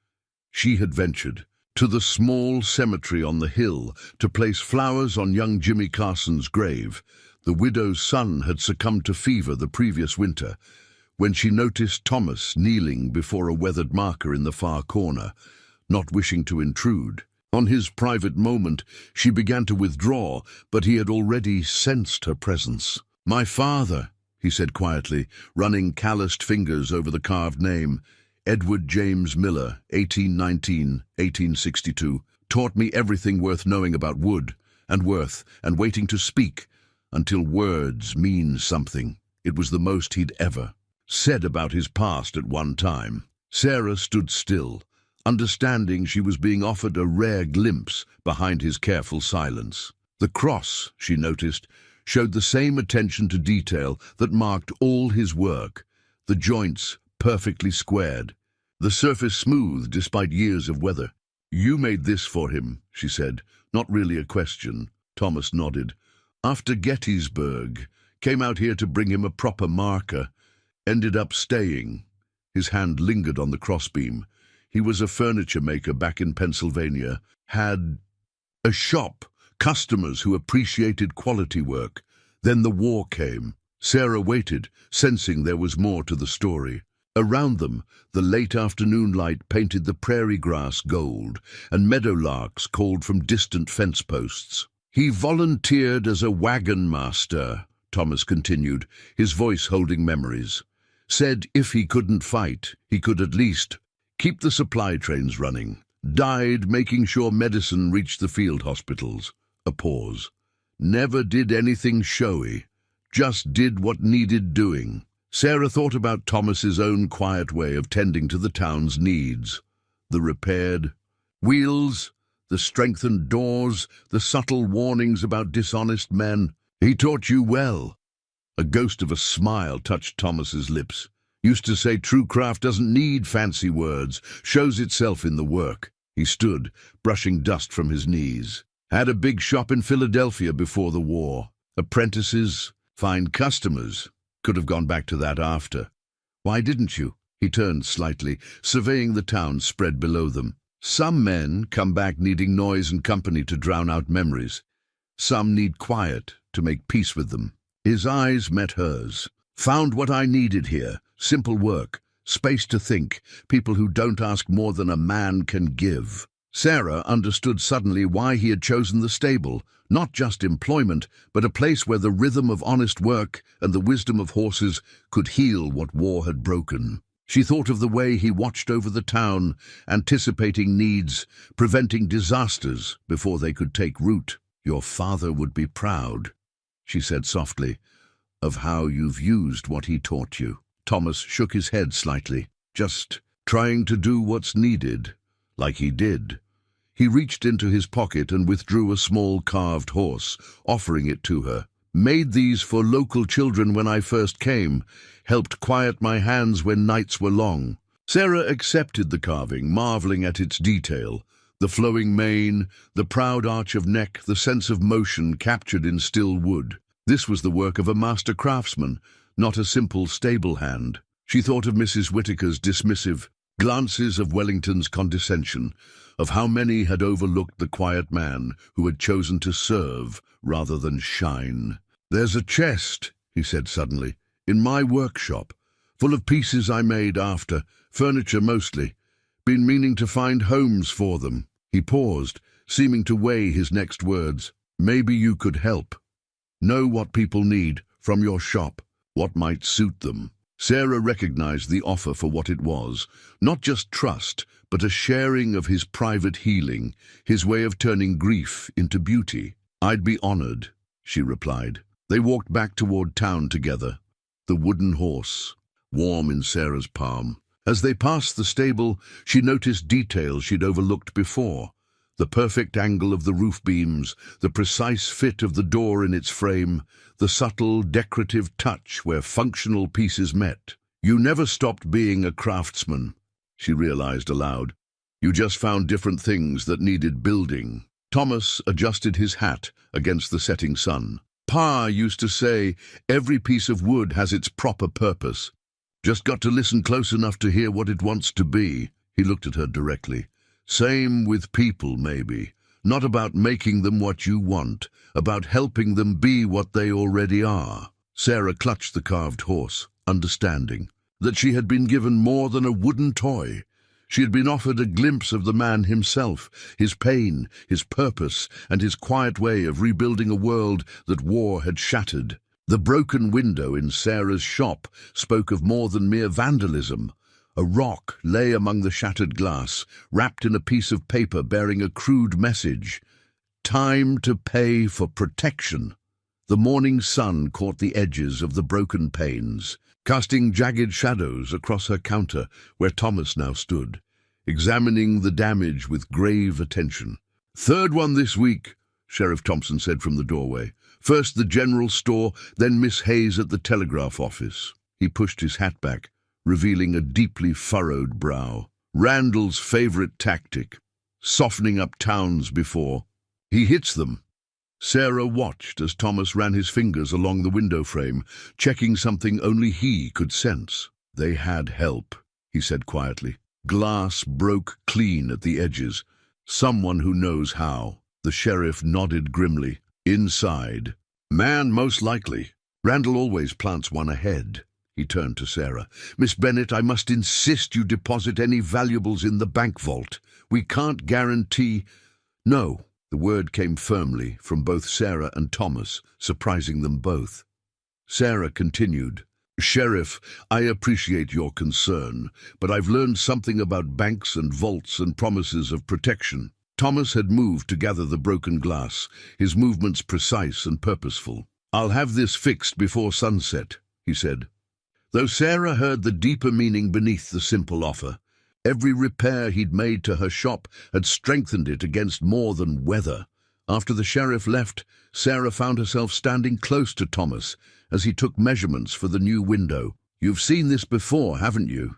She had ventured to the small cemetery on the hill to place flowers on young Jimmy Carson's grave. The widow's son had succumbed to fever the previous winter, when she noticed Thomas kneeling before a weathered marker in the far corner, not wishing to intrude. On his private moment, she began to withdraw, but he had already sensed her presence. "My father," he said quietly, running calloused fingers over the carved name, "Edward James Miller, 1819–1862, taught me everything worth knowing about wood, and worth, and waiting to speak, until words mean something." It was the most he'd ever said about his past at one time. Sarah stood still, understanding she was being offered a rare glimpse behind his careful silence. The cross, she noticed, showed the same attention to detail that marked all his work, the joints perfectly squared, the surface smooth despite years of weather. "You made this for him," she said, not really a question. Thomas nodded. "After Gettysburg, came out here to bring him a proper marker. Ended up staying." His hand lingered on the crossbeam. "He was a furniture maker back in Pennsylvania. Had a shop, customers who appreciated quality work. Then the war came." Sarah waited, sensing there was more to the story. Around them, the late afternoon light painted the prairie grass gold, and meadowlarks called from distant fence posts. "He volunteered as a wagon master," Thomas continued, his voice holding memories. "Said if he couldn't fight, he could at least keep the supply trains running. Died making sure medicine reached the field hospitals." A pause. "Never did anything showy, just did what needed doing." Sarah thought about Thomas's own quiet way of tending to the town's needs. The repaired wheels, the strengthened doors, the subtle warnings about dishonest men. "He taught you well." A ghost of a smile touched Thomas's lips. "Used to say true craft doesn't need fancy words, shows itself in the work." He stood, brushing dust from his knees. "Had a big shop in Philadelphia before the war. Apprentices, fine customers. Could have gone back to that after." "Why didn't you?" He turned slightly, surveying the town spread below them. Some men come back needing noise and company to drown out memories. Some need quiet to make peace with them. His eyes met hers. Found what I needed here. Simple work, space to think, people who don't ask more than a man can give. Sarah understood suddenly why he had chosen the stable. Not just employment, but a place where the rhythm of honest work and the wisdom of horses could heal what war had broken. She thought of the way he watched over the town, anticipating needs, preventing disasters before they could take root. "Your father would be proud," she said softly, "of how you've used what he taught you." Thomas shook his head slightly. "Just trying to do what's needed, like he did." He reached into his pocket and withdrew a small carved horse, offering it to her. "Made these for local children when I first came. Helped quiet my hands when nights were long." Sarah accepted the carving, marveling at its detail. The flowing mane, the proud arch of neck, the sense of motion captured in still wood. This was the work of a master craftsman, not a simple stable hand. She thought of Mrs. Whitaker's dismissive glances, of Wellington's condescension, of how many had overlooked the quiet man who had chosen to serve rather than shine. "There's a chest," he said suddenly, "in my workshop, full of pieces I made after, furniture mostly. Been meaning to find homes for them." He paused, seeming to weigh his next words. "Maybe you could help. Know what people need from your shop, what might suit them." Sarah recognized the offer for what it was, not just trust, but a sharing of his private healing, his way of turning grief into beauty. "I'd be honored," she replied. They walked back toward town together, the wooden horse warm in Sarah's palm. As they passed the stable, she noticed details she'd overlooked before. The perfect angle of the roof beams, the precise fit of the door in its frame, the subtle, decorative touch where functional pieces met. "You never stopped being a craftsman," she realized aloud. "You just found different things that needed building." Thomas adjusted his hat against the setting sun. "Pa used to say, every piece of wood has its proper purpose. Just got to listen close enough to hear what it wants to be." He looked at her directly. "Same with people, maybe. Not about making them what you want, about helping them be what they already are." Sarah clutched the carved horse, understanding that she had been given more than a wooden toy. She had been offered a glimpse of the man himself, his pain, his purpose, and his quiet way of rebuilding a world that war had shattered. The broken window in Sarah's shop spoke of more than mere vandalism. A rock lay among the shattered glass, wrapped in a piece of paper bearing a crude message. "Time to pay for protection." The morning sun caught the edges of the broken panes, casting jagged shadows across her counter where Thomas now stood, examining the damage with grave attention. "Third one this week," Sheriff Thompson said from the doorway. "First the general store, then Miss Hayes at the telegraph office." He pushed his hat back, revealing a deeply furrowed brow. Randall's favorite tactic, softening up towns before he hits them. Sarah watched as Thomas ran his fingers along the window frame, checking something only he could sense. "They had help," he said quietly. "Glass broke clean at the edges. Someone who knows how." The sheriff nodded grimly. "Inside. Man, most likely. Randall always plants one ahead." He turned to Sarah. "Miss Bennett, I must insist you deposit any valuables in the bank vault. We can't guarantee—" "No." The word came firmly from both Sarah and Thomas, surprising them both. Sarah continued, "Sheriff, I appreciate your concern, but I've learned something about banks and vaults and promises of protection." Thomas had moved to gather the broken glass, his movements precise and purposeful. "I'll have this fixed before sunset," he said. Though Sarah heard the deeper meaning beneath the simple offer, every repair he'd made to her shop had strengthened it against more than weather. After the sheriff left, Sarah found herself standing close to Thomas as he took measurements for the new window. "You've seen this before, haven't you?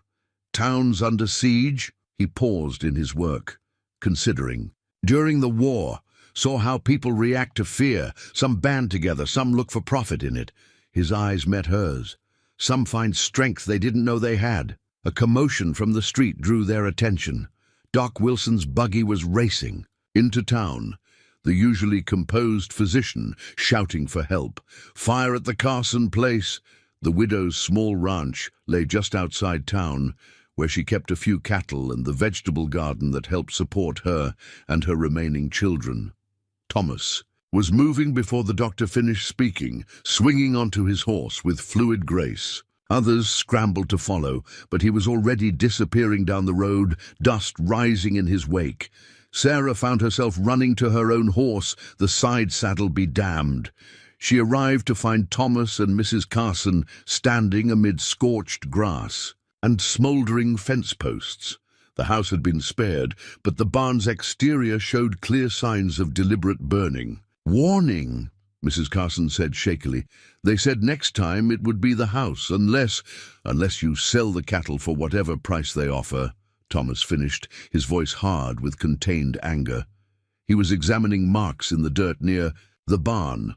Towns under siege?" He paused in his work, considering. "During the war, saw how people react to fear. Some band together, some look for profit in it." His eyes met hers. "Some find strength they didn't know they had." A commotion from the street drew their attention. Doc Wilson's buggy was racing into town, the usually composed physician shouting for help. Fire at the Carson place. The widow's small ranch lay just outside town, where she kept a few cattle and the vegetable garden that helped support her and her remaining children. Thomas was moving before the doctor finished speaking, swinging onto his horse with fluid grace. Others scrambled to follow, but he was already disappearing down the road, dust rising in his wake. Sarah found herself running to her own horse, the side saddle be damned. She arrived to find Thomas and Mrs. Carson standing amid scorched grass and smouldering fence posts. The house had been spared, but the barn's exterior showed clear signs of deliberate burning. "Warning," Mrs. Carson said shakily. "They said next time it would be the house, unless you sell the cattle for whatever price they offer," Thomas finished, his voice hard with contained anger. He was examining marks in the dirt near the barn.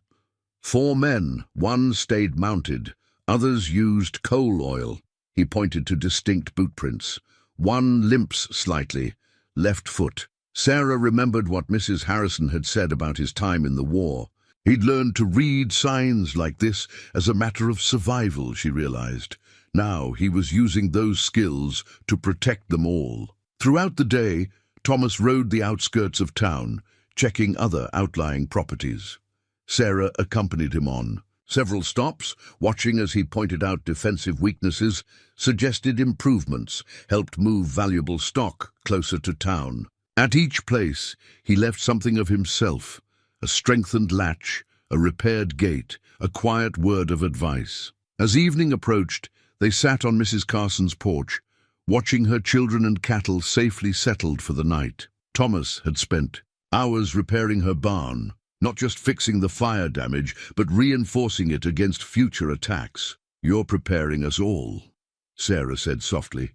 4 men, 1 stayed mounted, others used coal oil. He pointed to distinct boot prints. 1 limps slightly, left foot. Sarah remembered what Mrs. Harrison had said about his time in the war. He'd learned to read signs like this as a matter of survival, she realized. Now he was using those skills to protect them all. Throughout the day, Thomas rode the outskirts of town, checking other outlying properties. Sarah accompanied him on. Several stops, watching as he pointed out defensive weaknesses, suggested improvements, helped move valuable stock closer to town. At each place, he left something of himself, a strengthened latch, a repaired gate, a quiet word of advice. As evening approached, they sat on Mrs. Carson's porch, watching her children and cattle safely settled for the night. Thomas had spent hours repairing her barn, not just fixing the fire damage, but reinforcing it against future attacks. "You're preparing us all," Sarah said softly.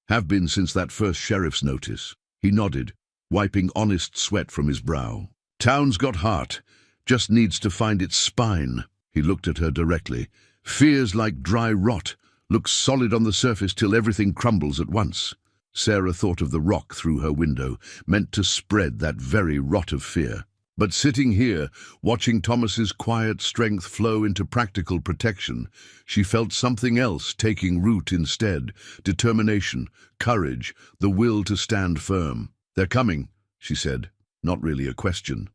"Have been since that first sheriff's notice." He nodded, wiping honest sweat from his brow. "Town's got heart, just needs to find its spine." He looked at her directly. "Fear's like dry rot, looks solid on the surface till everything crumbles at once." Sarah thought of the rock through her window, meant to spread that very rot of fear. But sitting here, watching Thomas's quiet strength flow into practical protection, she felt something else taking root instead: determination, courage, the will to stand firm. "They're coming," she said, not really a question.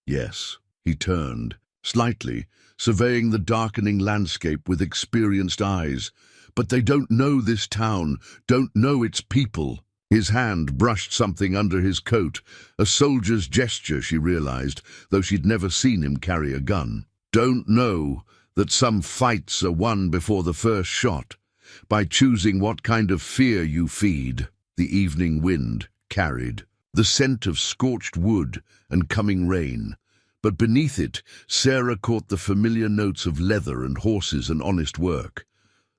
"Yes." He turned, slightly, surveying the darkening landscape with experienced eyes. "But they don't know this town, don't know its people." His hand brushed something under his coat, a soldier's gesture, she realized, though she'd never seen him carry a gun. "Don't know that some fights are won before the first shot, by choosing what kind of fear you feed." The evening wind carried the scent of scorched wood and coming rain, but beneath it, Sarah caught the familiar notes of leather and horses and honest work.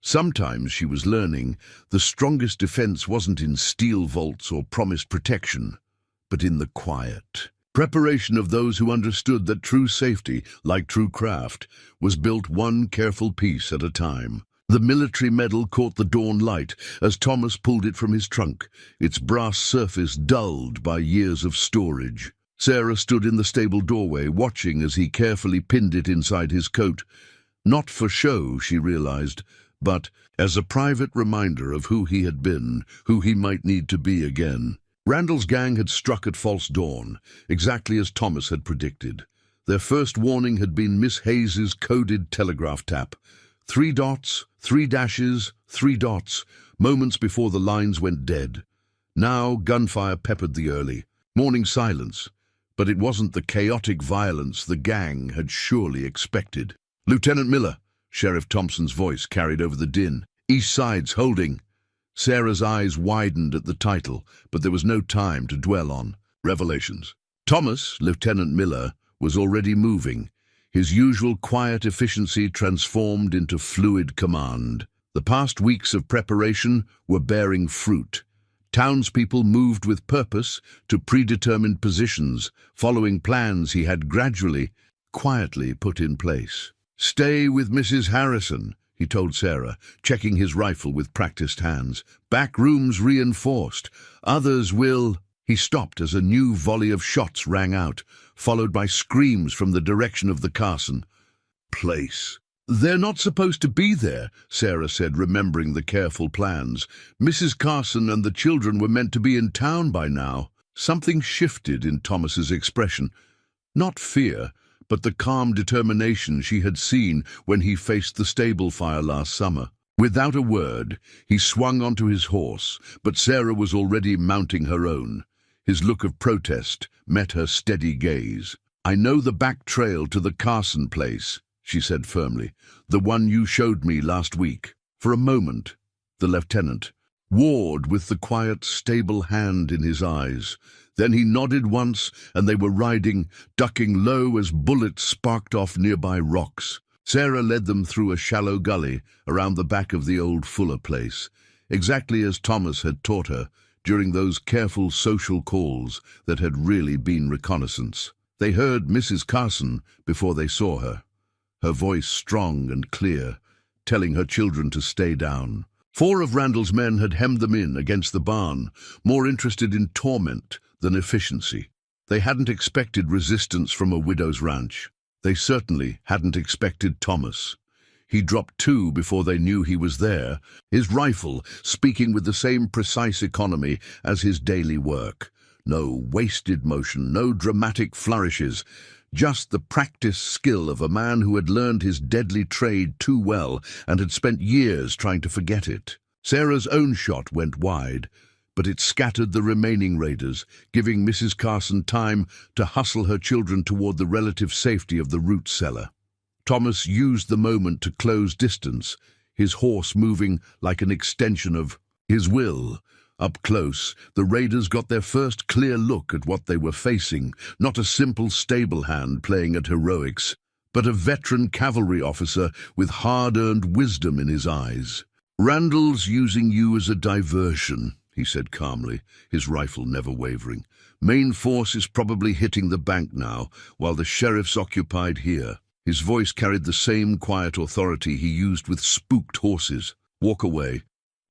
Sometimes, she was learning, the strongest defense wasn't in steel vaults or promised protection, but in the quiet preparation of those who understood that true safety, like true craft, was built one careful piece at a time. The military medal caught the dawn light as Thomas pulled it from his trunk, its brass surface dulled by years of storage. Sarah stood in the stable doorway, watching as he carefully pinned it inside his coat. Not for show, she realized, but as a private reminder of who he had been, who he might need to be again. Randall's gang had struck at false dawn, exactly as Thomas had predicted. Their first warning had been Miss Hayes's coded telegraph tap. 3 dots, 3 dashes, 3 dots, moments before the lines went dead. Now gunfire peppered the early morning silence, but it wasn't the chaotic violence the gang had surely expected. "Lieutenant Miller," Sheriff Thompson's voice carried over the din. "East Side's holding." Sarah's eyes widened at the title, but there was no time to dwell on revelations. Thomas, Lieutenant Miller, was already moving, his usual quiet efficiency transformed into fluid command. The past weeks of preparation were bearing fruit. Townspeople moved with purpose to predetermined positions, following plans he had gradually, quietly put in place. "Stay with Mrs. Harrison," he told Sarah, checking his rifle with practiced hands. "Back rooms reinforced. Others will—" He stopped as a new volley of shots rang out, followed by screams from the direction of the Carson place. "They're not supposed to be there," Sarah said, remembering the careful plans. "Mrs. Carson and the children were meant to be in town by now." Something shifted in Thomas's expression. Not fear, but the calm determination she had seen when he faced the stable fire last summer. Without a word, he swung onto his horse, but Sarah was already mounting her own. His look of protest met her steady gaze. "I know the back trail to the Carson place," she said firmly, "the one you showed me last week." For a moment, the lieutenant warred with the quiet, stable hand in his eyes. Then he nodded once, and they were riding, ducking low as bullets sparked off nearby rocks. Sarah led them through a shallow gully around the back of the old Fuller place, exactly as Thomas had taught her during those careful social calls that had really been reconnaissance. They heard Mrs. Carson before they saw her, her voice strong and clear, telling her children to stay down. 4 of Randall's men had hemmed them in against the barn, more interested in torment than efficiency. They hadn't expected resistance from a widow's ranch. They certainly hadn't expected Thomas. He dropped 2 before they knew he was there, his rifle speaking with the same precise economy as his daily work. No wasted motion, no dramatic flourishes, just the practiced skill of a man who had learned his deadly trade too well and had spent years trying to forget it. Sarah's own shot went wide, but it scattered the remaining raiders, giving Mrs. Carson time to hustle her children toward the relative safety of the root cellar. Thomas used the moment to close distance, his horse moving like an extension of his will. Up close, the raiders got their first clear look at what they were facing, not a simple stable hand playing at heroics, but a veteran cavalry officer with hard-earned wisdom in his eyes. "Randall's using you as a diversion," he said calmly, his rifle never wavering. "Main force is probably hitting the bank now, while the sheriff's occupied here." His voice carried the same quiet authority he used with spooked horses. "Walk away.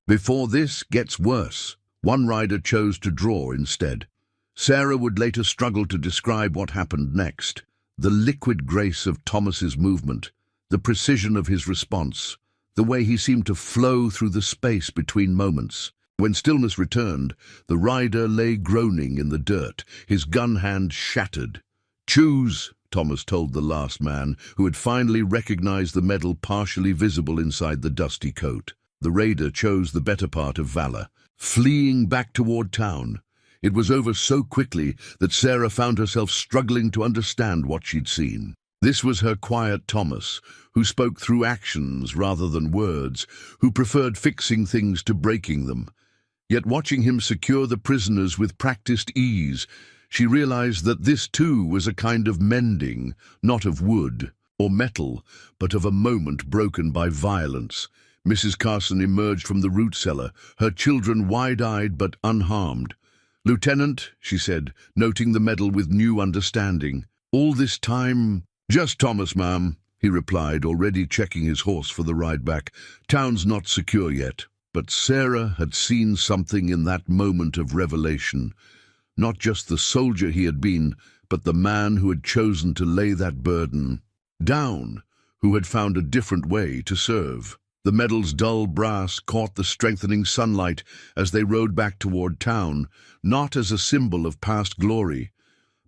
Before this gets worse." One rider chose to draw instead. Sarah would later struggle to describe what happened next. The liquid grace of Thomas's movement, the precision of his response, the way he seemed to flow through the space between moments. When stillness returned, the rider lay groaning in the dirt, his gun hand shattered. "Choose," Thomas told the last man, who had finally recognized the medal partially visible inside the dusty coat. The raider chose the better part of valor, fleeing back toward town. It was over so quickly that Sarah found herself struggling to understand what she'd seen. This was her quiet Thomas, who spoke through actions rather than words, who preferred fixing things to breaking them. Yet watching him secure the prisoners with practiced ease, she realized that this too was a kind of mending, not of wood or metal, but of a moment broken by violence. Mrs. Carson emerged from the root cellar, her children wide-eyed but unharmed. "Lieutenant," she said, noting the medal with new understanding. "All this time—" "Just Thomas, ma'am," he replied, already checking his horse for the ride back. "Town's not secure yet." But Sarah had seen something in that moment of revelation. Not just the soldier he had been, but the man who had chosen to lay that burden down, who had found a different way to serve. The medal's dull brass caught the strengthening sunlight as they rode back toward town, not as a symbol of past glory,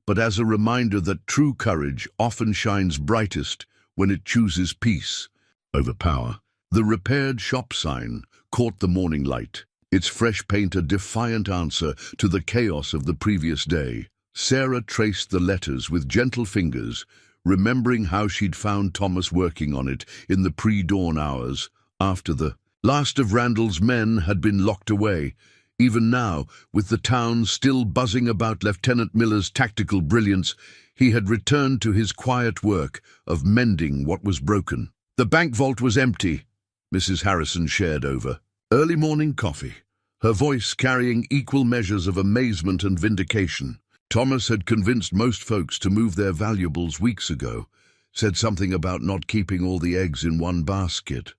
but as a reminder that true courage often shines brightest when it chooses peace over power. The repaired shop sign caught the morning light, its fresh paint a defiant answer to the chaos of the previous day. Sarah traced the letters with gentle fingers, remembering how she'd found Thomas working on it in the pre-dawn hours, after the last of Randall's men had been locked away. Even now, with the town still buzzing about Lieutenant Miller's tactical brilliance, he had returned to his quiet work of mending what was broken. The bank vault was empty, Mrs. Harrison shared over early morning coffee, her voice carrying equal measures of amazement and vindication. Thomas had convinced most folks to move their valuables weeks ago, said something about not keeping all the eggs in one basket.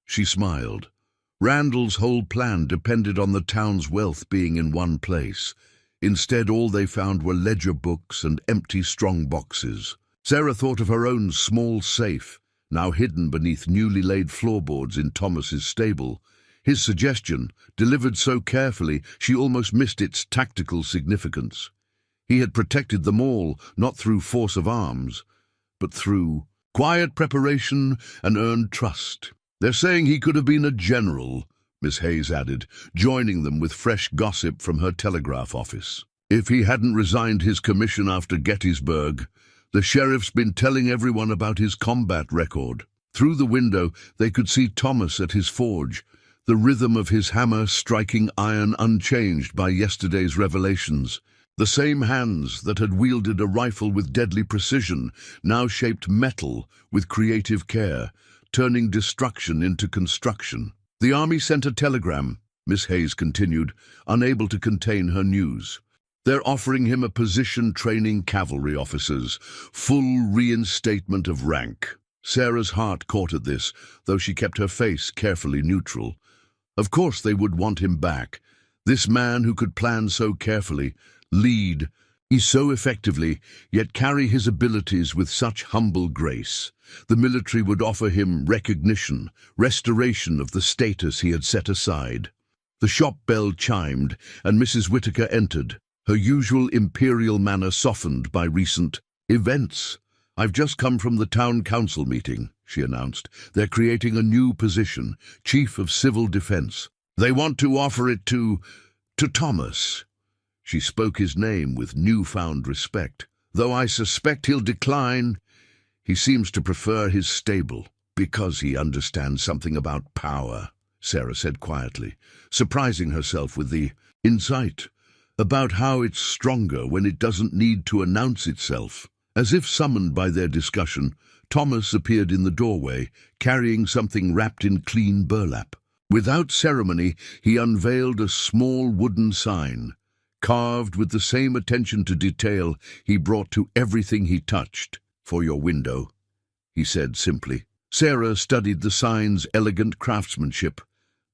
She smiled. Randall's whole plan depended on the town's wealth being in one place. Instead, all they found were ledger books and empty strong boxes. Sarah thought of her own small safe, now hidden beneath newly laid floorboards in Thomas's stable. His suggestion, delivered so carefully she almost missed its tactical significance. He had protected them all, not through force of arms, but through quiet preparation and earned trust. "They're saying he could have been a general," Miss Hayes added, joining them with fresh gossip from her telegraph office. "If he hadn't resigned his commission after Gettysburg, the sheriff's been telling everyone about his combat record." Through the window, they could see Thomas at his forge, the rhythm of his hammer striking iron unchanged by yesterday's revelations. The same hands that had wielded a rifle with deadly precision now shaped metal with creative care, turning destruction into construction. "The army sent a telegram," Miss Hayes continued, unable to contain her news. "They're offering him a position training cavalry officers, full reinstatement of rank." Sarah's heart caught at this, though she kept her face carefully neutral. Of course they would want him back. This man who could plan so carefully, lead so effectively, yet carry his abilities with such humble grace. The military would offer him recognition, restoration of the status he had set aside. The shop bell chimed, and Mrs. Whitaker entered, her usual imperial manner softened by recent events. "I've just come from the town council meeting," she announced. "They're creating a new position, Chief of Civil Defense. They want to offer it to Thomas." She spoke his name with newfound respect. "Though I suspect he'll decline. He seems to prefer his stable, because he understands something about power," Sarah said quietly, surprising herself with the insight about how it's stronger when it doesn't need to announce itself. As if summoned by their discussion, Thomas appeared in the doorway, carrying something wrapped in clean burlap. Without ceremony, he unveiled a small wooden sign, carved with the same attention to detail he brought to everything he touched. "For your window," he said simply. Sarah studied the sign's elegant craftsmanship,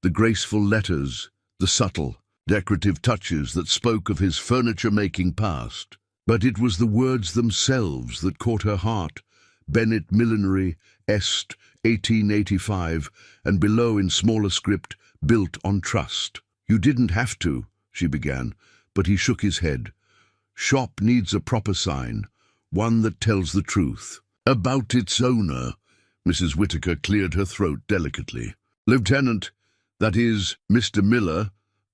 the graceful letters, the subtle, decorative touches that spoke of his furniture-making past. But it was the words themselves that caught her heart. Bennett Millinery, Est, 1885, and below in smaller script, "Built on Trust." "You didn't have to," she began, but he shook his head. "Shop needs a proper sign, one that tells the truth." "About its owner," Mrs. Whitaker cleared her throat delicately. "Lieutenant, that is, Mr. Miller,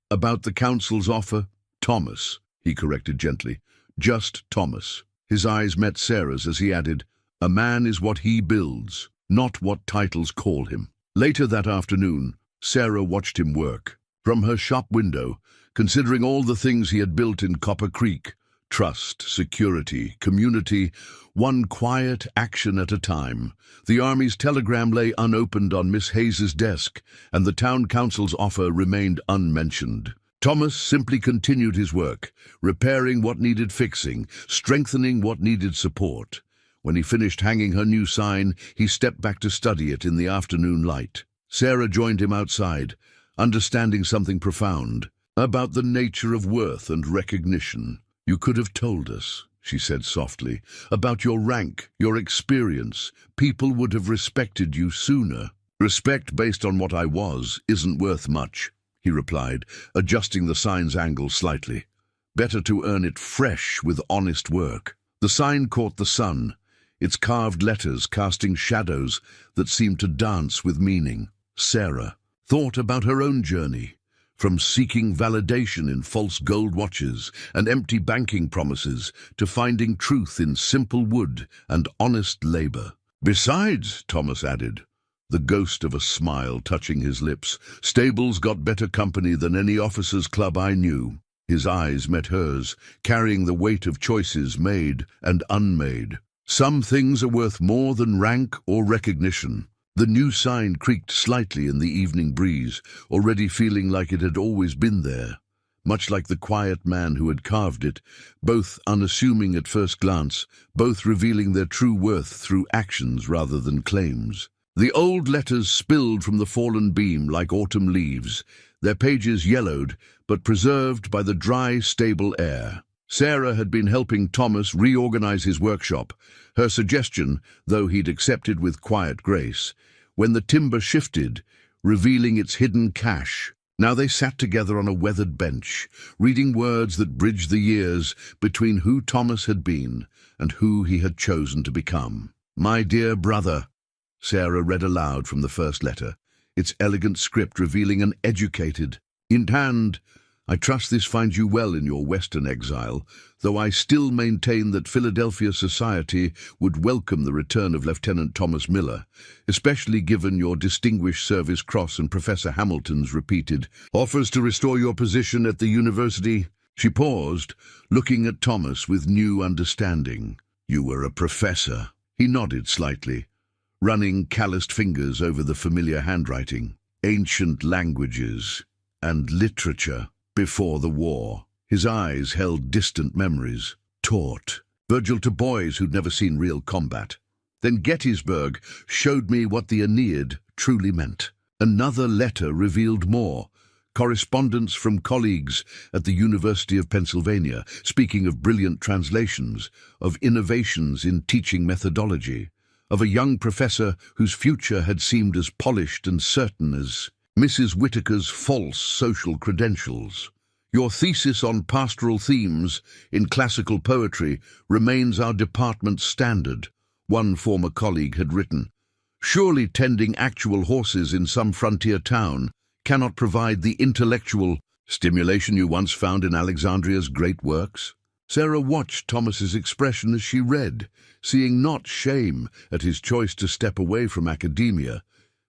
about the council's offer." "Thomas," he corrected gently. "Just Thomas." His eyes met Sarah's as he added, "A man is what he builds, not what titles call him." Later that afternoon, Sarah watched him work. From her shop window, considering all the things he had built in Copper Creek, trust, security, community, one quiet action at a time, the Army's telegram lay unopened on Miss Hayes's desk, and the town council's offer remained unmentioned. Thomas simply continued his work, repairing what needed fixing, strengthening what needed support. When he finished hanging her new sign, he stepped back to study it in the afternoon light. Sarah joined him outside, understanding something profound about the nature of worth and recognition. "You could have told us," she said softly, "about your rank, your experience. People would have respected you sooner." "Respect based on what I was isn't worth much," he replied, adjusting the sign's angle slightly. "Better to earn it fresh with honest work." The sign caught the sun, its carved letters casting shadows that seemed to dance with meaning. Sarah thought about her own journey, from seeking validation in false gold watches and empty banking promises to finding truth in simple wood and honest labor. "Besides," Thomas added, the ghost of a smile touching his lips, "stables got better company than any officers' club I knew." His eyes met hers, carrying the weight of choices made and unmade. "Some things are worth more than rank or recognition." The new sign creaked slightly in the evening breeze, already feeling like it had always been there, much like the quiet man who had carved it, both unassuming at first glance, both revealing their true worth through actions rather than claims. The old letters spilled from the fallen beam like autumn leaves, their pages yellowed but preserved by the dry, stable air. Sarah had been helping Thomas reorganize his workshop, her suggestion, though he'd accepted with quiet grace, when the timber shifted, revealing its hidden cache. Now they sat together on a weathered bench, reading words that bridged the years between who Thomas had been and who he had chosen to become. "My dear brother," Sarah read aloud from the first letter, its elegant script revealing an educated hand. "I trust this finds you well in your Western exile, though I still maintain that Philadelphia society would welcome the return of Lieutenant Thomas Miller, especially given your Distinguished Service Cross and Professor Hamilton's repeated offers to restore your position at the university." She paused, looking at Thomas with new understanding. "You were a professor." He nodded slightly, running calloused fingers over the familiar handwriting. "Ancient languages and literature before the war." His eyes held distant memories. "Taught Virgil to boys who'd never seen real combat. Then Gettysburg showed me what the Aeneid truly meant." Another letter revealed more. Correspondence from colleagues at the University of Pennsylvania, speaking of brilliant translations, of innovations in teaching methodology, of a young professor whose future had seemed as polished and certain as Mrs. Whitaker's false social credentials. "Your thesis on pastoral themes in classical poetry remains our department's standard," one former colleague had written. "Surely tending actual horses in some frontier town cannot provide the intellectual stimulation you once found in Alexandria's great works." Sarah watched Thomas's expression as she read, seeing not shame at his choice to step away from academia,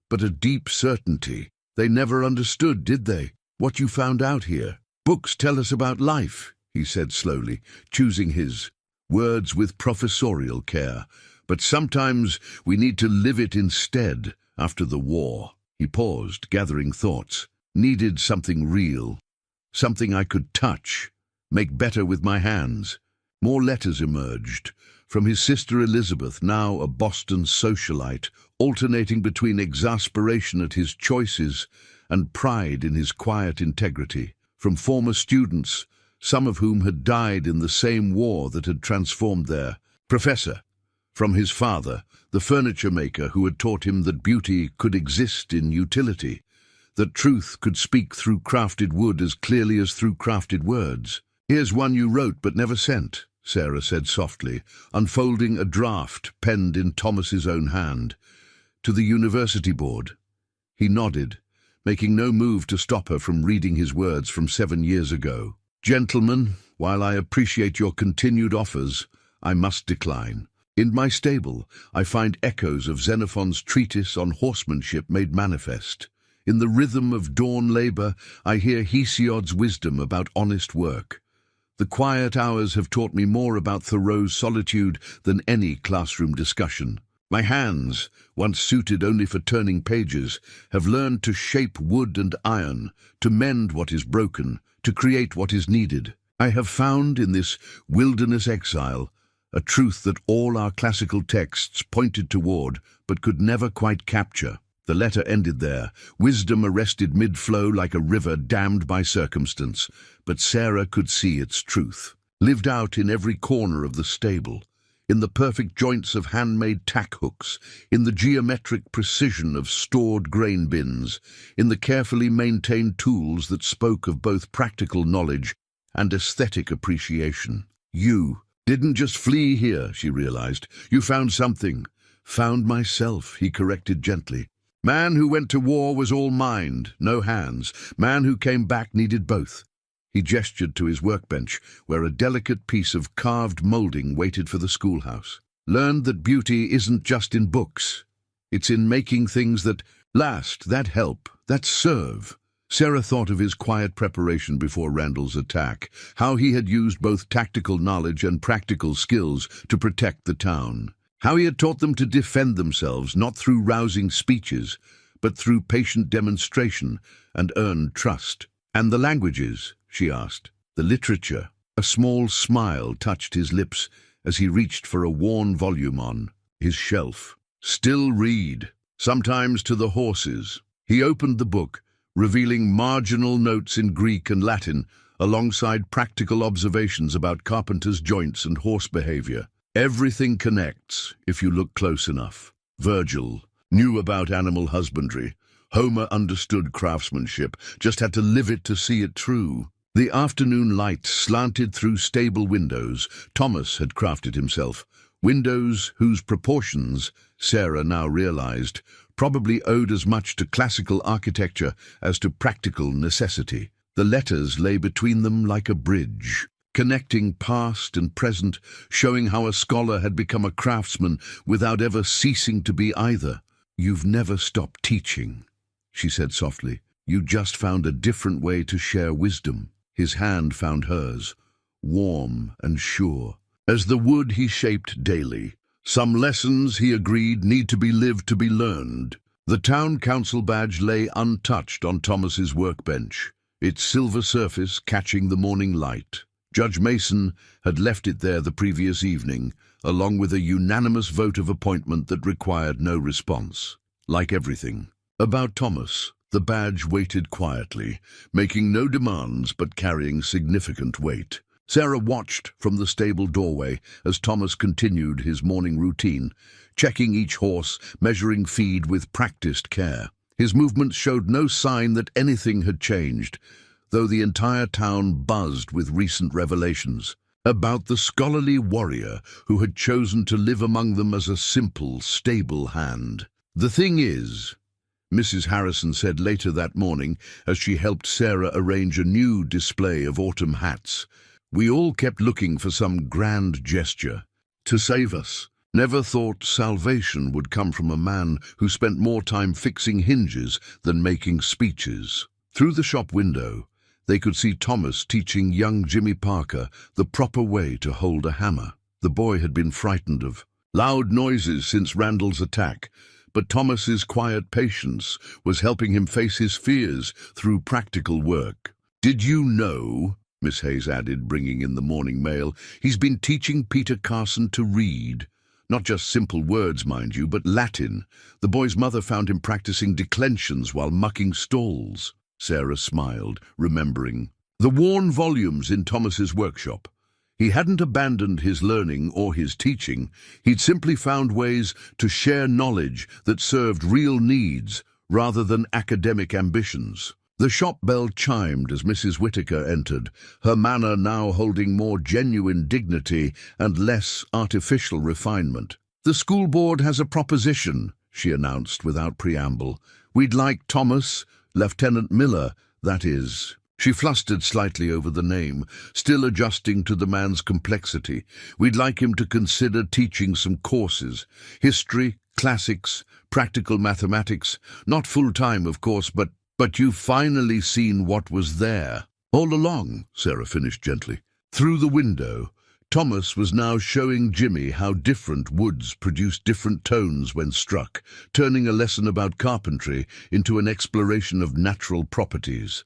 but a deep certainty. "They never understood, did they, what you found out here? Books tell us about life," he said slowly, choosing his words with professorial care. "But sometimes we need to live it instead after the war." He paused, gathering thoughts. "Needed something real, something I could touch, make better with my hands." More letters emerged, from his sister Elizabeth, now a Boston socialite, alternating between exasperation at his choices and pride in his quiet integrity. From former students, some of whom had died in the same war that had transformed their professor. From his father, the furniture maker who had taught him that beauty could exist in utility, that truth could speak through crafted wood as clearly as through crafted words. "Here's one you wrote but never sent," Sarah said softly, unfolding a draft penned in Thomas's own hand. "To the university board." He nodded, making no move to stop her from reading his words from 7 years ago. "Gentlemen, while I appreciate your continued offers, I must decline. In my stable, I find echoes of Xenophon's treatise on horsemanship made manifest. In the rhythm of dawn labor, I hear Hesiod's wisdom about honest work. The quiet hours have taught me more about Thoreau's solitude than any classroom discussion. My hands, once suited only for turning pages, have learned to shape wood and iron, to mend what is broken, to create what is needed. I have found in this wilderness exile a truth that all our classical texts pointed toward but could never quite capture." The letter ended there, wisdom arrested mid-flow like a river dammed by circumstance, but Sarah could see its truth, lived out in every corner of the stable, in the perfect joints of handmade tack hooks, in the geometric precision of stored grain bins, in the carefully maintained tools that spoke of both practical knowledge and aesthetic appreciation. "You didn't just flee here," she realized. "You found something." "Found myself," he corrected gently. "Man who went to war was all mind, no hands. Man who came back needed both." He gestured to his workbench, where a delicate piece of carved molding waited for the schoolhouse. "Learned that beauty isn't just in books. It's in making things that last, that help, that serve." Sarah thought of his quiet preparation before Randall's attack, how he had used both tactical knowledge and practical skills to protect the town, how he had taught them to defend themselves not through rousing speeches, but through patient demonstration and earned trust. "And the languages?" she asked. "The literature?" A small smile touched his lips as he reached for a worn volume on his shelf. "Still read," sometimes to the horses. He opened the book, revealing marginal notes in Greek and Latin, alongside practical observations about carpenters' joints and horse behavior. Everything connects, if you look close enough. Virgil knew about animal husbandry. Homer understood craftsmanship, just had to live it to see it true. The afternoon light slanted through stable windows Thomas had crafted himself, windows whose proportions, Sarah now realized, probably owed as much to classical architecture as to practical necessity. The letters lay between them like a bridge, connecting past and present, showing how a scholar had become a craftsman without ever ceasing to be either. "You've never stopped teaching," she said softly. "You just found a different way to share wisdom." His hand found hers, warm and sure, as the wood he shaped daily. Some lessons, he agreed, need to be lived to be learned. The town council badge lay untouched on Thomas's workbench, its silver surface catching the morning light. Judge Mason had left it there the previous evening, along with a unanimous vote of appointment that required no response. Like everything about Thomas, the badge waited quietly, making no demands but carrying significant weight. Sarah watched from the stable doorway as Thomas continued his morning routine, checking each horse, measuring feed with practiced care. His movements showed no sign that anything had changed, though the entire town buzzed with recent revelations about the scholarly warrior who had chosen to live among them as a simple, stable hand. "The thing is," Mrs. Harrison said later that morning as she helped Sarah arrange a new display of autumn hats, "we all kept looking for some grand gesture to save us. Never thought salvation would come from a man who spent more time fixing hinges than making speeches." Through the shop window, they could see Thomas teaching young Jimmy Parker the proper way to hold a hammer. The boy had been frightened of loud noises since Randall's attack, but Thomas's quiet patience was helping him face his fears through practical work. "Did you know," Miss Hayes added, bringing in the morning mail, "he's been teaching Peter Carson to read? Not just simple words, mind you, but Latin. The boy's mother found him practicing declensions while mucking stalls." Sarah smiled, remembering the worn volumes in Thomas's workshop. He hadn't abandoned his learning or his teaching. He'd simply found ways to share knowledge that served real needs rather than academic ambitions. The shop bell chimed as Mrs. Whitaker entered, her manner now holding more genuine dignity and less artificial refinement. "The school board has a proposition," she announced without preamble. "We'd like Thomas, Lieutenant Miller, that is." She flustered slightly over the name, still adjusting to the man's complexity. "We'd like him to consider teaching some courses. History, classics, practical mathematics. Not full-time, of course, but you've finally seen what was there." "All along," Sarah finished gently. Through the window, Thomas was now showing Jimmy how different woods produce different tones when struck, turning a lesson about carpentry into an exploration of natural properties.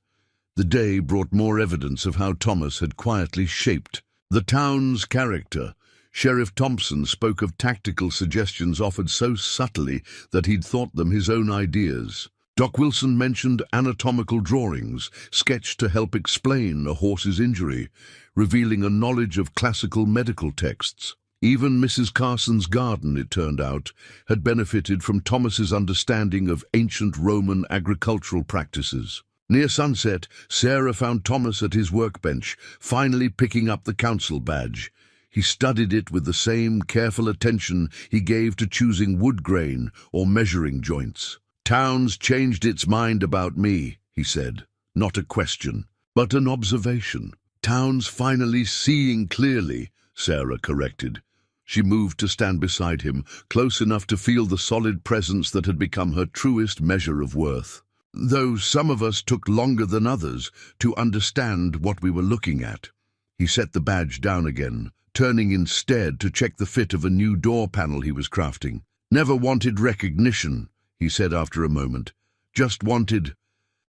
The day brought more evidence of how Thomas had quietly shaped the town's character. Sheriff Thompson spoke of tactical suggestions offered so subtly that he'd thought them his own ideas. Doc Wilson mentioned anatomical drawings, sketched to help explain a horse's injury, revealing a knowledge of classical medical texts. Even Mrs. Carson's garden, it turned out, had benefited from Thomas's understanding of ancient Roman agricultural practices. Near sunset, Sarah found Thomas at his workbench, finally picking up the council badge. He studied it with the same careful attention he gave to choosing wood grain or measuring joints. "Town's changed its mind about me," he said. "Not a question, but an observation." "Town's finally seeing clearly," Sarah corrected. She moved to stand beside him, close enough to feel the solid presence that had become her truest measure of worth. "Though some of us took longer than others to understand what we were looking at." He set the badge down again, turning instead to check the fit of a new door panel he was crafting. "Never wanted recognition," he said after a moment. "Just wanted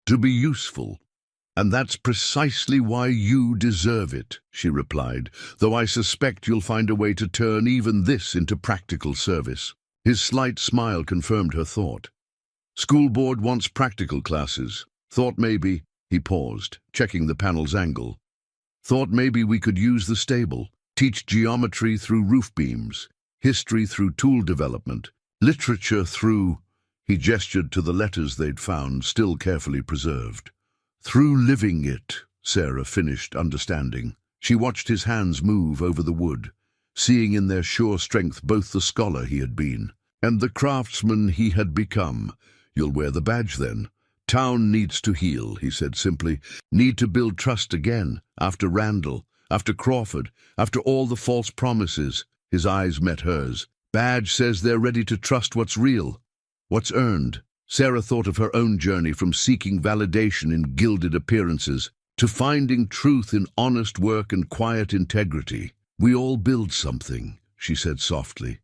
to be useful." "And that's precisely why you deserve it," she replied, "though I suspect you'll find a way to turn even this into practical service." His slight smile confirmed her thought. School board wants practical classes. Thought maybe, he paused, checking the panel's angle. Thought maybe we could use the stable, teach geometry through roof beams, history through tool development, literature through, he gestured to the letters they'd found, still carefully preserved. Through living it, Sarah finished, understanding. She watched his hands move over the wood, seeing in their sure strength both the scholar he had been and the craftsman he had become. You'll wear the badge then. Town needs to heal, he said simply. Need to build trust again, after Randall, after Crawford, after all the false promises. His eyes met hers. Badge says they're ready to trust what's real, what's earned. Sarah thought of her own journey from seeking validation in gilded appearances to finding truth in honest work and quiet integrity. We all build something, she said softly.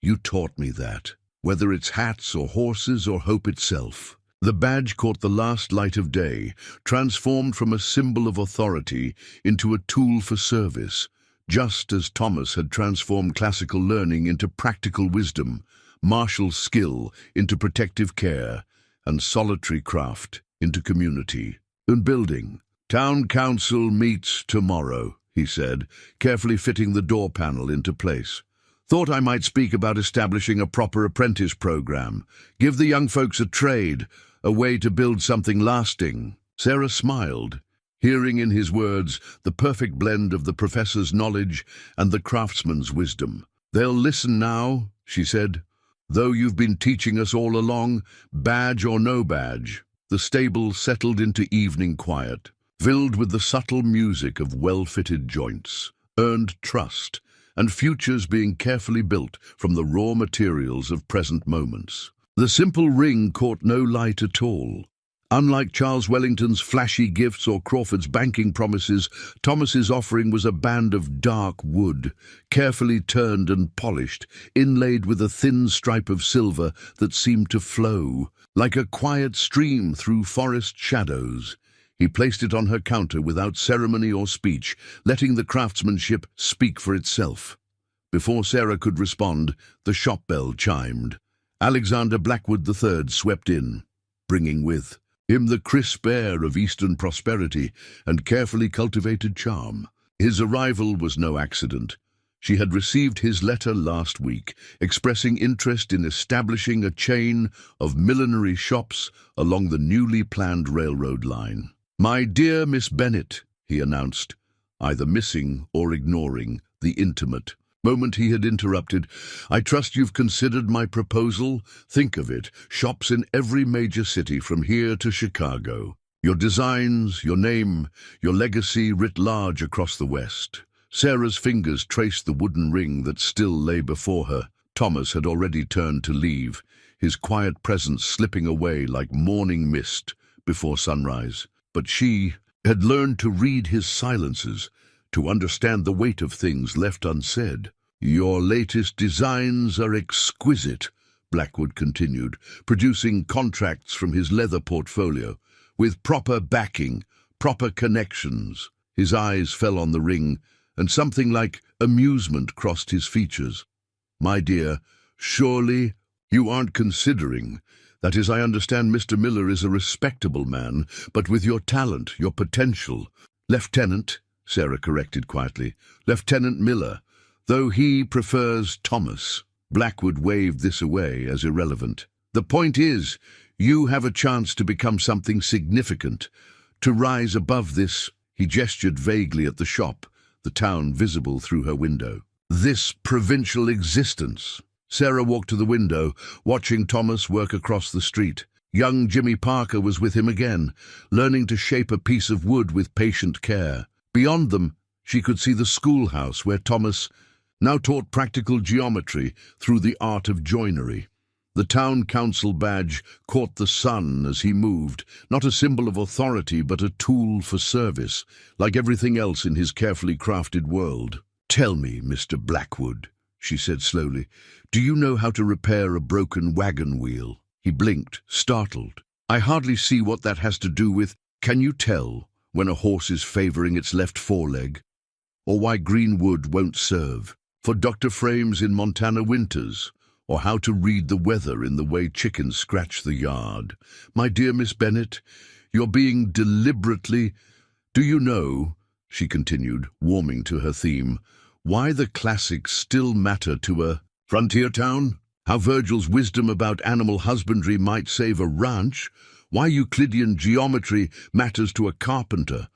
You taught me that, whether it's hats or horses or hope itself. The badge caught the last light of day, transformed from a symbol of authority into a tool for service, just as Thomas had transformed classical learning into practical wisdom, martial skill into protective care, and solitary craft into community and building. Town council meets tomorrow, he said, carefully fitting the door panel into place. Thought I might speak about establishing a proper apprentice program, give the young folks a trade, a way to build something lasting. Sarah smiled, hearing in his words the perfect blend of the professor's knowledge and the craftsman's wisdom. They'll listen now, she said, though you've been teaching us all along, badge or no badge. The stable settled into evening quiet, filled with the subtle music of well-fitted joints, earned trust, and futures being carefully built from the raw materials of present moments. The simple ring caught no light at all. Unlike Charles Wellington's flashy gifts or Crawford's banking promises, Thomas's offering was a band of dark wood, carefully turned and polished, inlaid with a thin stripe of silver that seemed to flow, like a quiet stream through forest shadows. He placed it on her counter without ceremony or speech, letting the craftsmanship speak for itself. Before Sarah could respond, the shop bell chimed. Alexander Blackwood III swept in, bringing with him the crisp air of Eastern prosperity and carefully cultivated charm. His arrival was no accident. She had received his letter last week, expressing interest in establishing a chain of millinery shops along the newly planned railroad line. "My dear Miss Bennet," he announced, either missing or ignoring the intimate moment he had interrupted, "I trust you've considered my proposal. Think of it, shops in every major city from here to Chicago. Your designs, your name, your legacy writ large across the West." Sarah's fingers traced the wooden ring that still lay before her. Thomas had already turned to leave, his quiet presence slipping away like morning mist before sunrise. But she had learned to read his silences, to understand the weight of things left unsaid. "Your latest designs are exquisite," Blackwood continued, producing contracts from his leather portfolio, "with proper backing, proper connections." His eyes fell on the ring, and something like amusement crossed his features. "My dear, surely you aren't considering... That is, I understand Mr. Miller is a respectable man, but with your talent, your potential..." "Lieutenant," Sarah corrected quietly. "Lieutenant Miller, though he prefers Thomas." Blackwood waved this away as irrelevant. "The point is, you have a chance to become something significant, to rise above this..." He gestured vaguely at the shop, the town visible through her window. "This provincial existence." Sarah walked to the window, watching Thomas work across the street. Young Jimmy Parker was with him again, learning to shape a piece of wood with patient care. Beyond them, she could see the schoolhouse where Thomas now taught practical geometry through the art of joinery. The town council badge caught the sun as he moved, not a symbol of authority but a tool for service, like everything else in his carefully crafted world. "Tell me, Mr. Blackwood," she said slowly, "do you know how to repair a broken wagon wheel?" He blinked, startled. "I hardly see what that has to do with... Can you tell when a horse is favoring its left foreleg? Or why green wood won't serve? For doctor frames in Montana winters? or how to read the weather in the way chickens scratch the yard. My dear Miss Bennet, you're being deliberately... Do you know, she continued, warming to her theme, why the classics still matter to a frontier town? How Virgil's wisdom about animal husbandry might save a ranch? Why Euclidean geometry matters to a carpenter?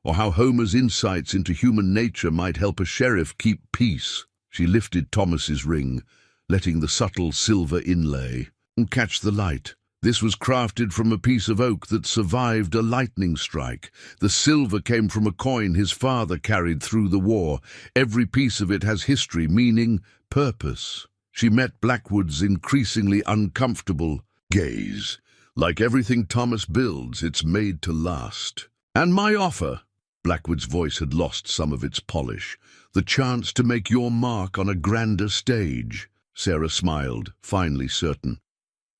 Or how Homer's insights into human nature might help a sheriff keep peace? She lifted Thomas's ring, letting the subtle silver inlay catch the light. This was crafted from a piece of oak that survived a lightning strike. The silver came from a coin his father carried through the war. Every piece of it has history, meaning, purpose. She met Blackwood's increasingly uncomfortable gaze. Like everything Thomas builds, it's made to last. And my offer, Blackwood's voice had lost some of its polish, the chance to make your mark on a grander stage. Sarah smiled, finally certain.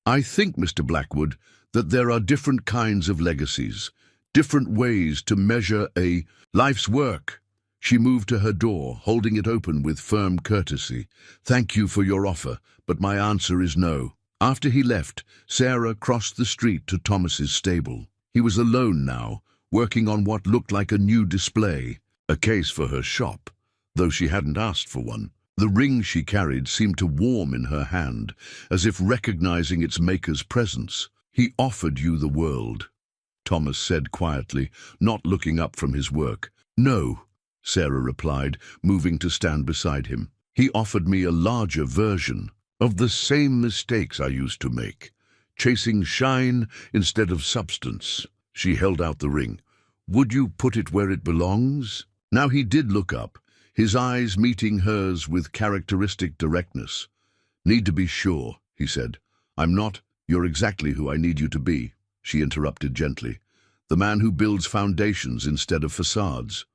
I think, Mr. Blackwood, that there are different kinds of legacies, different ways to measure a life's work. She moved to her door, holding it open with firm courtesy. Thank you for your offer, but my answer is no. After he left, Sarah crossed the street to Thomas's stable. He was alone now, working on what looked like a new display, a case for her shop, though she hadn't asked for one. The ring she carried seemed to warm in her hand, as if recognizing its maker's presence. He offered you the world, Thomas said quietly, not looking up from his work. No, Sarah replied, moving to stand beside him. He offered me a larger version of the same mistakes I used to make, chasing shine instead of substance. She held out the ring. Would you put it where it belongs? Now he did look up, his eyes meeting hers with characteristic directness. Need to be sure, he said. I'm not. You're exactly who I need you to be, she interrupted gently. The man who builds foundations instead of facades,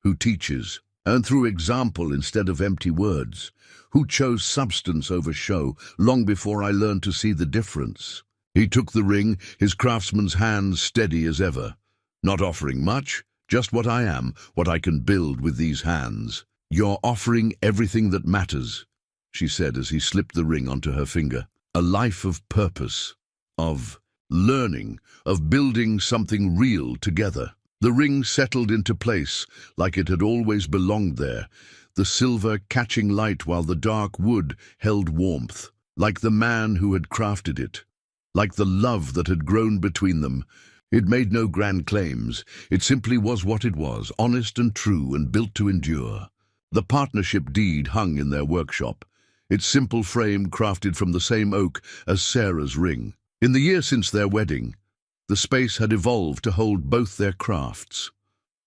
who teaches, and through example instead of empty words, who chose substance over show long before I learned to see the difference. He took the ring, his craftsman's hands steady as ever. Not offering much, just what I am, what I can build with these hands. You're offering everything that matters, she said as he slipped the ring onto her finger. A life of purpose, of learning, of building something real together. The ring settled into place like it had always belonged there, the silver catching light while the dark wood held warmth, like the man who had crafted it, like the love that had grown between them. It made no grand claims. It simply was what it was, honest and true and built to endure. The partnership deed hung in their workshop, its simple frame crafted from the same oak as Sarah's ring. In the year since their wedding, the space had evolved to hold both their crafts.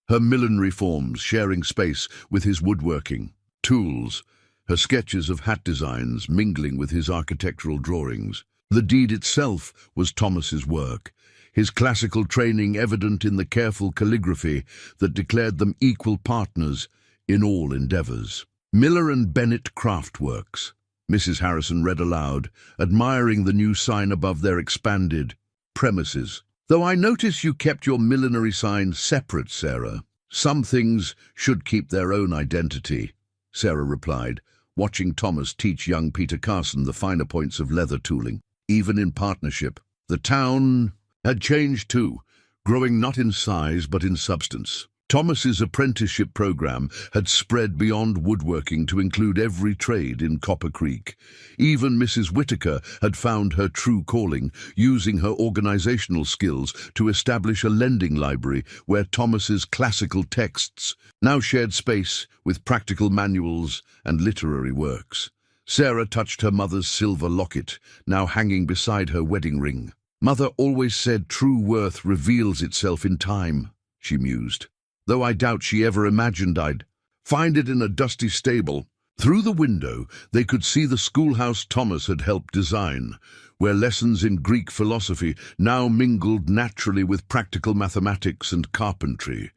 Her millinery forms sharing space with his woodworking, tools, her sketches of hat designs mingling with his architectural drawings. The deed itself was Thomas's work, his classical training evident in the careful calligraphy that declared them equal partners in all endeavors. Miller and Bennett Craftworks, Mrs. Harrison read aloud, admiring the new sign above their expanded premises. Though I notice you kept your millinery sign separate, Sarah. Some things should keep their own identity, Sarah replied, watching Thomas teach young Peter Carson the finer points of leather tooling. Even in partnership, the town had changed too, growing not in size but in substance. Thomas's apprenticeship program had spread beyond woodworking to include every trade in Copper Creek. Even Mrs. Whitaker had found her true calling, using her organizational skills to establish a lending library where Thomas's classical texts now shared space with practical manuals and literary works. Sarah touched her mother's silver locket, now hanging beside her wedding ring. Mother always said true worth reveals itself in time, she mused. Though I doubt she ever imagined I'd find it in a dusty stable. Through the window, they could see the schoolhouse Thomas had helped design, where lessons in Greek philosophy now mingled naturally with practical mathematics and carpentry.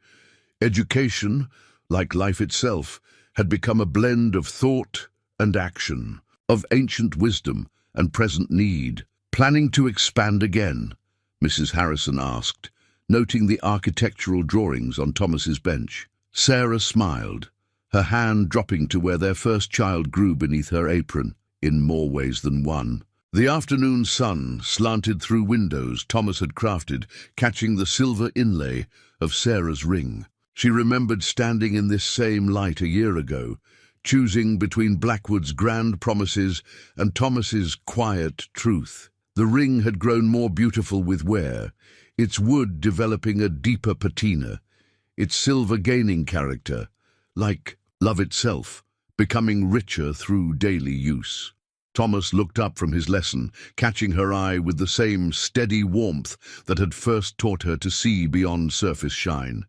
Education, like life itself, had become a blend of thought and action, of ancient wisdom and present need. Planning to expand again? Mrs. Harrison asked, noting the architectural drawings on Thomas's bench. Sarah smiled, her hand dropping to where their first child grew beneath her apron. in more ways than one. The afternoon sun slanted through windows Thomas had crafted, catching the silver inlay of Sarah's ring. She remembered standing in this same light a year ago, choosing between Blackwood's grand promises and Thomas's quiet truth. The ring had grown more beautiful with wear, its wood developing a deeper patina, its silver gaining character, like love itself, becoming richer through daily use. Thomas looked up from his lesson, catching her eye with the same steady warmth that had first taught her to see beyond surface shine.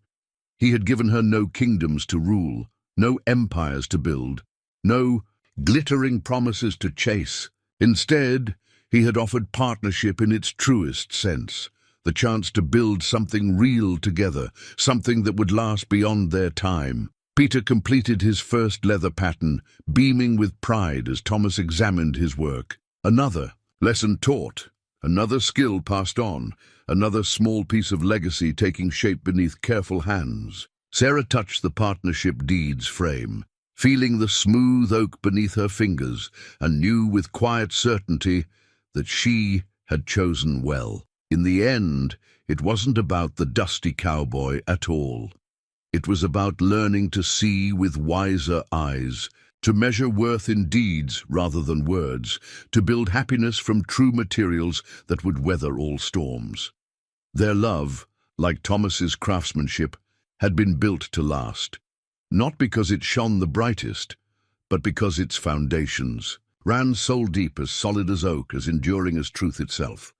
He had given her no kingdoms to rule, no empires to build, no glittering promises to chase. Instead, he had offered partnership in its truest sense, the chance to build something real together, something that would last beyond their time. Peter completed his first leather pattern, beaming with pride as Thomas examined his work. Another lesson taught, another skill passed on, another small piece of legacy taking shape beneath careful hands. Sarah touched the partnership deed's frame, feeling the smooth oak beneath her fingers, and knew with quiet certainty that she had chosen well. In the end, it wasn't about the dusty cowboy at all. It was about learning to see with wiser eyes, to measure worth in deeds rather than words, to build happiness from true materials that would weather all storms. Their love, like Thomas's craftsmanship, had been built to last, not because it shone the brightest, but because its foundations ran soul deep, as solid as oak, as enduring as truth itself.